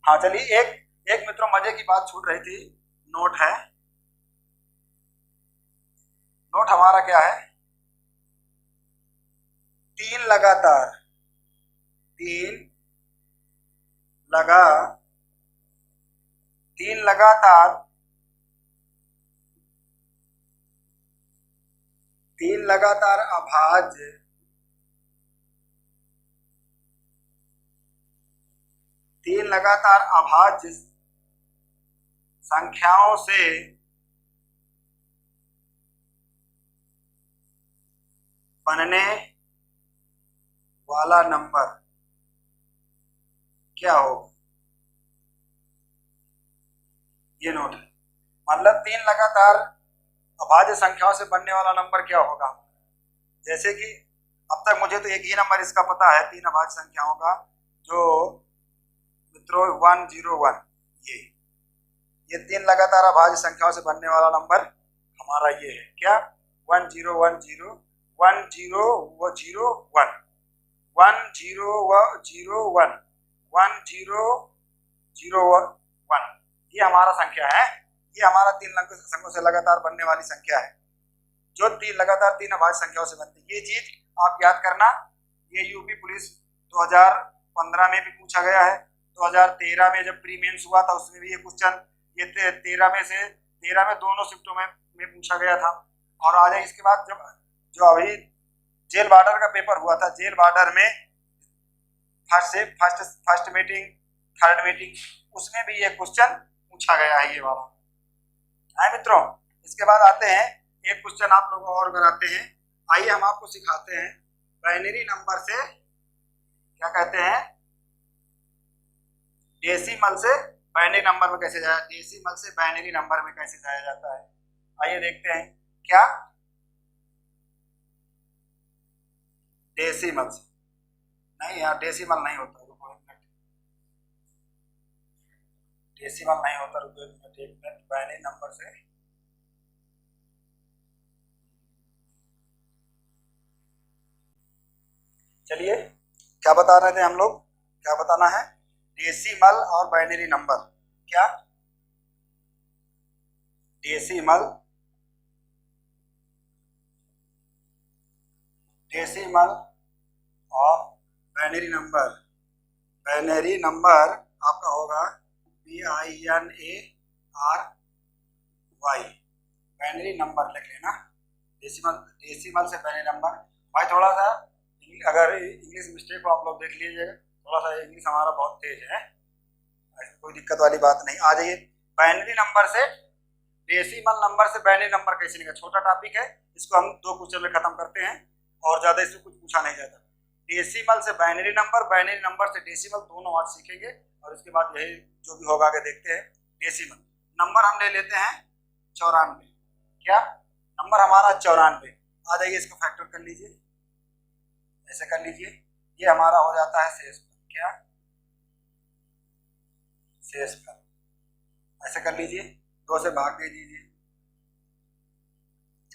हाँ चलिए एक मित्रों मजे की बात छूट रही थी, नोट है। नोट हमारा क्या है, 3 लगातार 3 लगातार अभाज्य संख्याओं से बनने वाला नंबर क्या होगा। ये नोट है, मतलब 3 लगातार अभाज्य संख्याओं से बनने वाला नंबर क्या होगा। जैसे कि अब तक मुझे तो एक ही नंबर इसका पता है, 3 अभाज्य संख्याओं का जो मित्रों 101, ये 3 लगातार अभाज्य संख्याओं से बनने वाला नंबर हमारा ये है क्या, 1010 1001 1001 1001, ये हमारा संख्या है। ये हमारा 3 अंकों से लगातार बनने वाली संख्या है, जो लगातार 3 अभाज्य संख्याओं से बनती है। ये चीज आप याद करना, ये यूपी पुलिस 2015 में भी पूछा गया है, 2013 में जब प्री मेंस हुआ था उसमें भी ये क्वेश्चन, ये 13 में दोनों शिफ्टों में पूछा गया था। और आ जाए इसके बाद जब जो अभी जेल वार्डर का पेपर हुआ था, जेल वार्डर में फर्स्ट मीटिंग, थर्ड मीटिंग, उसमें भी ये क्वेश्चन पूछा गया है, ये वाला है मित्रों। इसके बाद आते हैं, एक क्वेश्चन आप लोगों और कराते हैं। आइए हम आपको सिखाते हैं बाइनरी नंबर से क्या कहते हैं, डेसिमल से बाइनरी नंबर में कैसे जाया, डेसिमल से बाइनरी नंबर में कैसे जाया जाता है। आइए देखते हैं क्या, डेसिमल से नहीं यार, डेसिमल नहीं होता, रुको एक मिनट, डेसिमल नहीं होता, रुको एक मिनट, बाइनरी नंबर से चलिए क्या बता रहे थे हम लोग, क्या बताना है, डेसिमल और बाइनरी नंबर, क्या डेसिमल और बाइनरी नंबर, बाइनरी नंबर आपका होगा BINARY, बाइनरी नंबर लिख लेना, डेसिमल से बाइनरी नंबर। भाई थोड़ा सा अगर इंग्लिश मिस्टेक को आप लोग देख लीजिएगा, थोड़ा सा इंग्लिश हमारा बहुत तेज है, ऐसी कोई दिक्कत वाली बात नहीं। आ जाइए, बाइनरी नंबर से डेसिमल नंबर से बाइनरी नंबर कैसे निकले, छोटा टॉपिक है, इसको हम 2 क्वेश्चन में खत्म करते हैं और ज्यादा इससे कुछ पूछा नहीं जाता। डेसिमल से बाइनरी नंबर से डेसिमल, दोनों आज सीखेंगे और इसके बाद यही जो भी होगा आगे देखते हैं। डेसिमल नंबर हम ले लेते हैं 94, क्या नंबर हमारा 94। आ जाइए इसको फैक्टर कर लीजिए, ऐसे कर लीजिए, ये हमारा हो जाता है शेषफल, क्या शेषफल, ऐसे कर लीजिए, 2 से भाग दे दीजिए,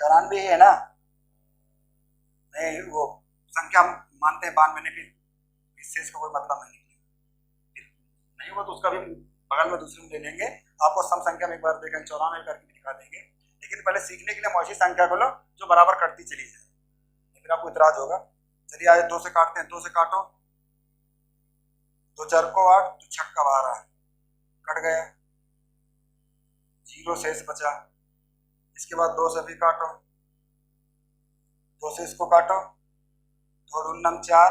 94 है ना, नहीं वो संख्या मानते हैं 92 की, शेष का कोई मतलब नहीं हुआ तो उसका भी बगल में दूसरे में ले लेंगे, आपको सम संख्या में एक बार देखेंगे 94 करके दिखा देंगे, लेकिन पहले सीखने के लिए हम ऐसी संख्या को लो जो बराबर कटती चली जाए, फिर आपको इतराज होगा। चलिए आज 2 से काटते हैं, 2 से काटो, 2 4 को 8, 2 6 का 12, कट गया, 0 शेष बचा। इसके बाद 2 से भी काटो, 2 से इसको काटो, 2 दूनी 4,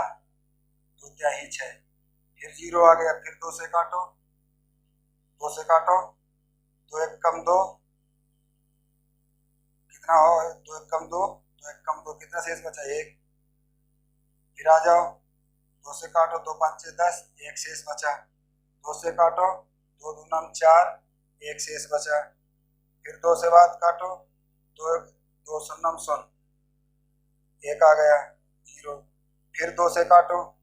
2 तिहाई 6, फिर 0 आ गया, फिर 2 से काटो, 2 से काटो, 2 1 कम 2, कितना हो, 2 1 कम 2, 2 1 कम 2, कितना शेष बचा, 1। फिर आ जाओ, 2 से काटो, 2 5 10, 1 शेष बचा, 2 से काटो, 2 दूना 4, 1 शेष बचा, फिर 2 से बाद काटो, 2 शून्य शून्य, 1 आ गया, 0, फिर 2 से काटो,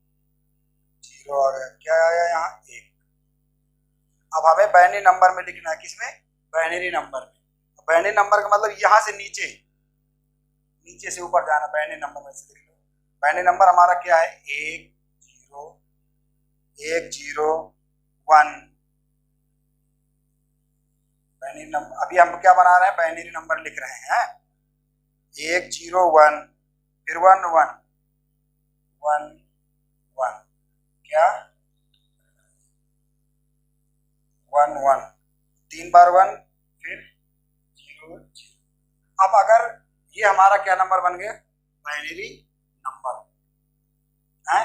0 आ गया, क्या आया यहाँ 1। अब हमें बाइनरी नंबर में लिखना है, किसमें, बाइनरी नंबर में। बाइनरी नंबर का मतलब यहाँ से नीचे से ऊपर जाना, बाइनरी नंबर में से लिख लो। बाइनरी नंबर हमारा क्या है, 1 0 1। बाइनरी नंबर अभी हम क्या बना रहे हैं, बाइनरी नंबर लिख रहे हैं, 1 0 1, फिर 1 1 1 1, क्या 1 1, 3 बार 1, फिर 0 0। अब अगर ये हमारा क्या नंबर बन गया, बाइनरी नंबर है।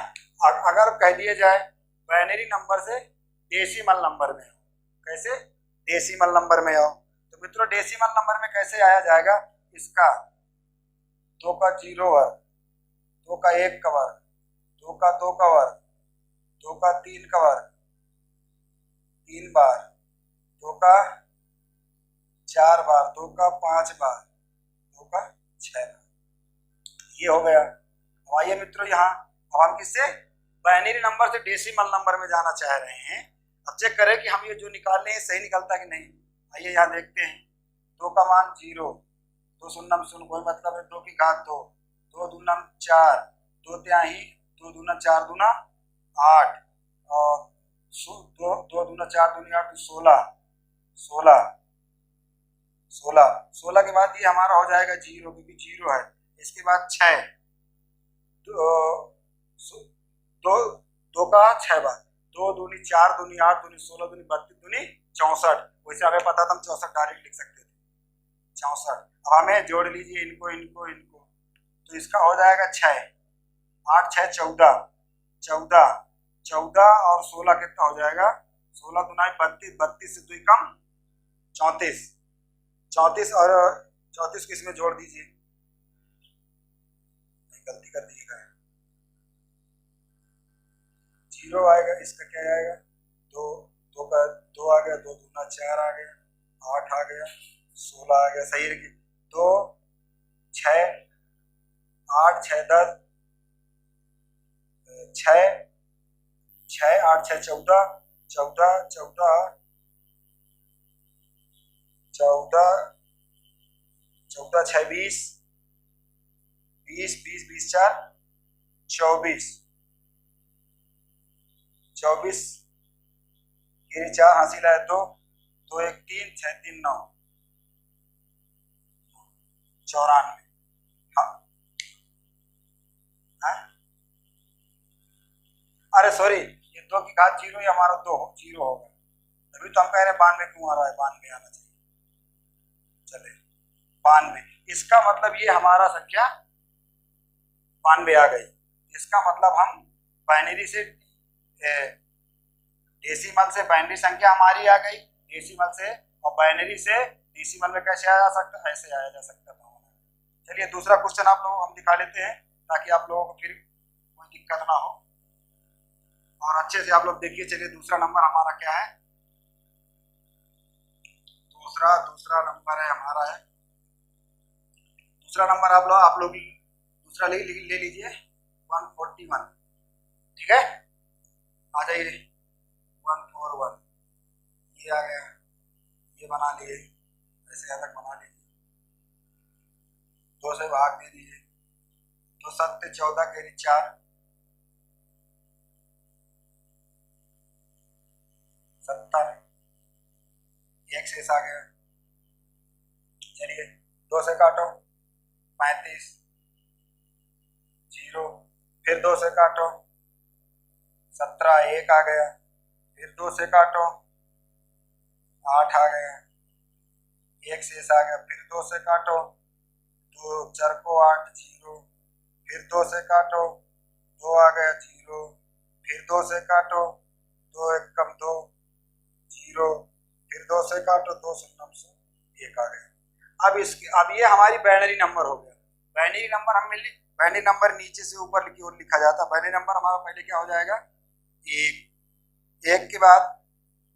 अगर कह दिया जाए बाइनरी नंबर से डेसिमल नंबर में, कैसे डेसिमल नंबर में आओ, तो मित्रों डेसिमल नंबर में कैसे आया जाएगा, इसका 2 का 0 वर्ग, 2 का 1 का वर्ग, 2 का 2 का वर्ग, 2 का 3 का वर्ग, 3 बार, 2 का 4 बार, 2 का 5 बार, 2 का 6 बार, ये हो गया। अब आइए मित्रों यहाँ, अब हम किससे बाइनरी नंबर से डेसिमल नंबर में जाना चाह रहे हैं, अब चेक करें कि हम ये जो निकाल रहे हैं सही निकलता कि नहीं। आइए यहाँ देखते हैं। 2 का मान 0, 2 शून्य शून्य, कोई मतलब है 2 की घात 2, 2 दूना 4, 2 त्याही, 2 दूना 4 दूना 8, और 2 दूना 4 दूनी 8, 16, 16 के बाद ये हमारा हो जाएगा 0, क्योंकि 0 है। इसके बाद 6, दो दो का 6 बार, 2 दूनी 4 दूनी 8 दूनी 16 दूनी 32 दूनी 64। वैसे हमें पता था हम 64 डायरेक्ट लिख सकते थे, 64। अब हमें जोड़ लीजिए इनको इनको इनको, तो इसका हो जाएगा 6, 8 6 14, 14 और 16 कितना हो जाएगा, 16 दूना 32, 32 से 2 कम 34, 34 और 34 को इसमें जोड़ दीजिए। गलती कर दीजिएगा, 0 आएगा, इसका क्या आएगा, 2, 2 का 2 आ गया, 2 दूना 4 आ गया, 8 आ गया, 16 आ गया। सही रखिए, 2 6 8 6 10, 6 6 8 6 14, 14 14 14 14 6 20, 20 20 20 4 24, 24 गिरी 4 हासिल है 2, 2 1 3 6 3 9, 94। हाँ, अरे सॉरी, ये 2 की घात 0, ये हमारा 2 0 होगा, तभी तो हम कह रहे हैं 92 क्यों आ रहा है, 92 आना चाहिए। चले 92, इसका मतलब ये हमारा संख्या 92 आ गई। इसका मतलब हम बाइनरी से डेसिमल से बाइनरी संख्या हमारी आ गई, डेसिमल से, और बाइनरी से डेसिमल में कैसे आया जा सकता, ऐसे आया जा सकता था। चलिए दूसरा क्वेश्चन आप लोग हम दिखा लेते हैं, ताकि आप लोगों को फिर कोई दिक्कत ना हो और अच्छे से आप लोग देखिए। चलिए दूसरा नंबर हमारा क्या है, दूसरा नंबर है हमारा है, दूसरा नंबर आप लोग दूसरा ले लीजिए 141। ठीक है, आ जाइए 141, ये आ गया, ये बना लिए, ऐसे अलग बना लीजिए, 2 से भाग दे दीजिए, 2 7 14 के 4, 70, एक शेष आ गया। चलिए 2 से काटो 35, 0, फिर 2 से काटो 17, 1 आ गया, फिर 2 से काटो 8 आ गया, एक शेष आ गया, फिर 2 से काटो 2 4 को 8 0, फिर 2 से काटो 2 आ गया 0, फिर 2 से काटो 2 1 कम 2 0, फिर 2 से काटो 2 शून्य से 1 आ गया। अब ये हमारी बाइनरी नंबर हो गया। बाइनरी नंबर हम मिली, बाइनरी नंबर नीचे से ऊपर की ओर लिखा जाता है। बाइनरी नंबर हमारा पहले क्या हो जाएगा, 1, 1 के बाद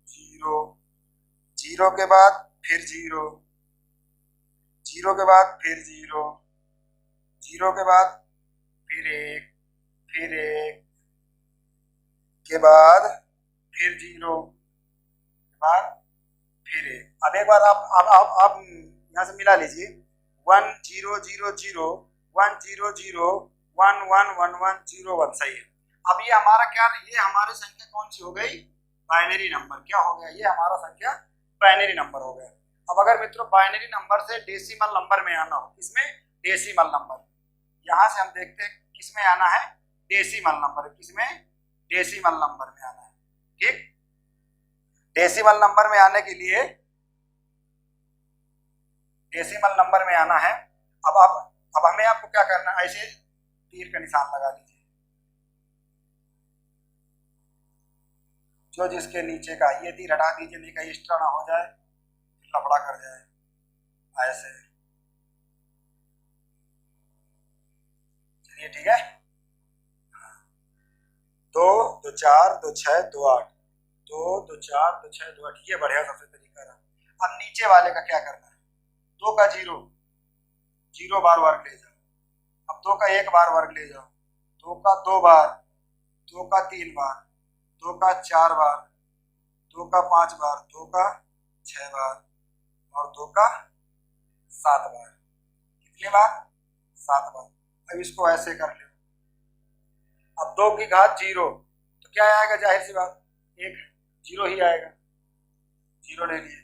0, 0 के बाद फिर 0, 0 के बाद फिर 0, 0 के बाद फिर 1, फिर 1 के बाद फिर 0 के बाद फिर 1। अब एक बार आप यहाँ से मिला लीजिए, 1 0 0 0 1 0 0 1 1 1 1 0 1। सही है। अब ये हमारा क्या, ये हमारी संख्या कौन सी हो गई, बाइनरी नंबर। क्या हो गया, ये हमारा संख्या बाइनरी नंबर हो गया। अब अगर मित्रों बाइनरी नंबर से डेसिमल नंबर में आना हो, किसमें, डेसिमल नंबर, यहाँ से हम देखते हैं किसमें आना है, डेसिमल नंबर, किसमें, डेसिमल नंबर में आना है। ठीक, डेसिमल नंबर में आने के लिए, डेसिमल नंबर में आना है। अब हमें आपको क्या करना है, ऐसे तीर का निशान लगा लीजिए, जो जिसके नीचे का, ये तीर हटा दीजिए, नहीं कहीं एक्स्ट्रा ना हो जाए, लफड़ा कर जाए, ऐसे। चलिए ठीक है, 2 2 4 2 6 2 8, 2 2 4 2 6 2 8, ये बढ़िया सबसे तरीका रहा। अब नीचे वाले का क्या करना है, 2 का 0 0 बार वर्ग ले जाओ, अब 2 का 1 बार वर्ग ले जाओ, 2 का 2 बार, 2 का 3 बार, 2 का 4 बार, 2 का 5 बार, 2 का 6 बार और 2 का 7 बार। कितनी बार? 7 बार। अब इसको ऐसे कर ले। अब 2 की घात 0 तो क्या आएगा? जाहिर सी बात 1, 0 ही आएगा, 0 ले लिए।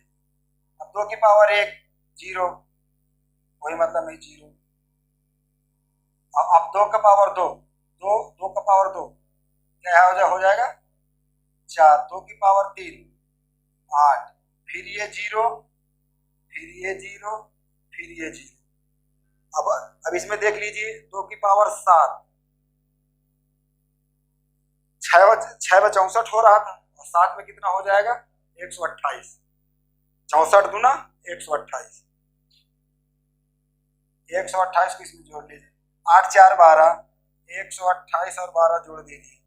अब 2 की पावर 1 0, कोई मतलब नहीं, 0। अब 2 का पावर 2, 2 का पावर 2 क्या हो जाएगा? 4। 2 की पावर 3 8, फिर ये 0, फिर ये 0, फिर ये 0। अब इसमें देख लीजिए 2 की पावर 7, 6 64 हो रहा था और 7 में कितना हो जाएगा? 128। 64 दूना 128, 128 को इसमें जोड़ लीजिए। 8 4 12, 128 और 12 जोड़ दीजिए,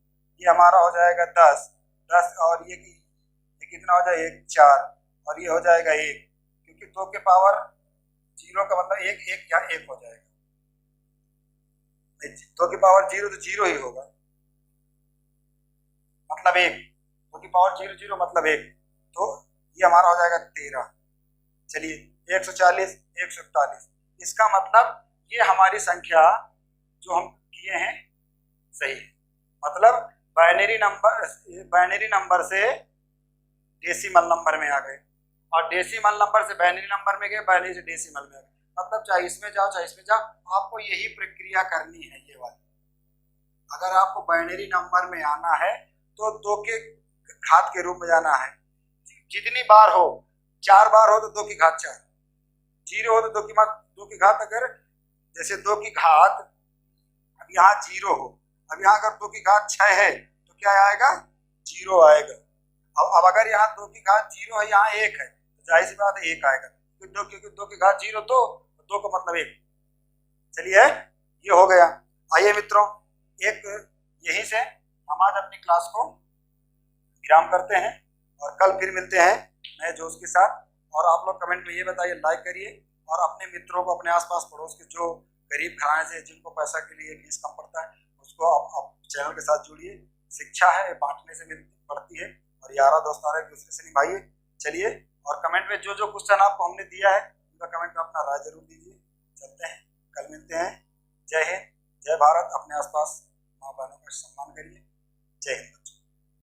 ये हमारा हो जाएगा 10। 10 और ये कितना हो जाएगा? 1 4 और ये हो जाएगा 1, क्योंकि 2 के पावर 0 का मतलब 1 1 यहाँ 1 हो जाएगा। 2 की पावर 0 तो 0 ही होगा, मतलब 1। 2 की पावर 0 0 मतलब 1, तो ये हमारा हो जाएगा 13। चलिए 140 141, इसका मतलब ये हमारी संख्या जो हम किए हैं सही है। मतलब बाइनरी नंबर से डेसिमल नंबर में आ गए और डेसिमल नंबर से बाइनरी नंबर में गए, बाइनरी से डेसिमल में आ गए। मतलब चाहे इसमें जाओ चाहे इसमें जाओ, आपको यही प्रक्रिया करनी है, ये वाली। अगर आपको बाइनरी नंबर में आना है तो 2 के घात के रूप में जाना है। जितनी बार हो, 4 बार हो तो 2 की घात 4, 0 हो तो 2 की घात अगर जैसे 2 की घात अब यहाँ 0 हो, अब यहाँ अगर 2 की घात 6 है तो क्या आएगा? 0 आएगा। अब अगर यहाँ 2 की घात 0 है, यहाँ 1 है, तो जाहिर सी बात है 1 आएगा, क्योंकि 2 की घात 0 2 का मतलब 1। चलिए ये हो गया। आइए मित्रों, एक यहीं से हम आज अपनी क्लास को विराम करते हैं और कल फिर मिलते हैं नए जोश के साथ। और आप लोग कमेंट में ये बताइए, लाइक करिए और अपने मित्रों को, अपने आसपास पड़ोस के जो गरीब घराने से जिनको पैसा के लिए फीस कम पड़ता है, उसको आप चैनल के साथ जुड़िए। शिक्षा है, बांटने से बढ़ती है और यारा दोस्ताना एक दूसरे से निभाइए। चलिए, और कमेंट में जो जो क्वेश्चन आपको हमने दिया है उनका कमेंट में अपना राय जरूर दीजिए। चलते हैं, कल मिलते हैं। जय हिंद, जय भारत। अपने आसपास माँ बहनों का सम्मान करिए। जय हिंद।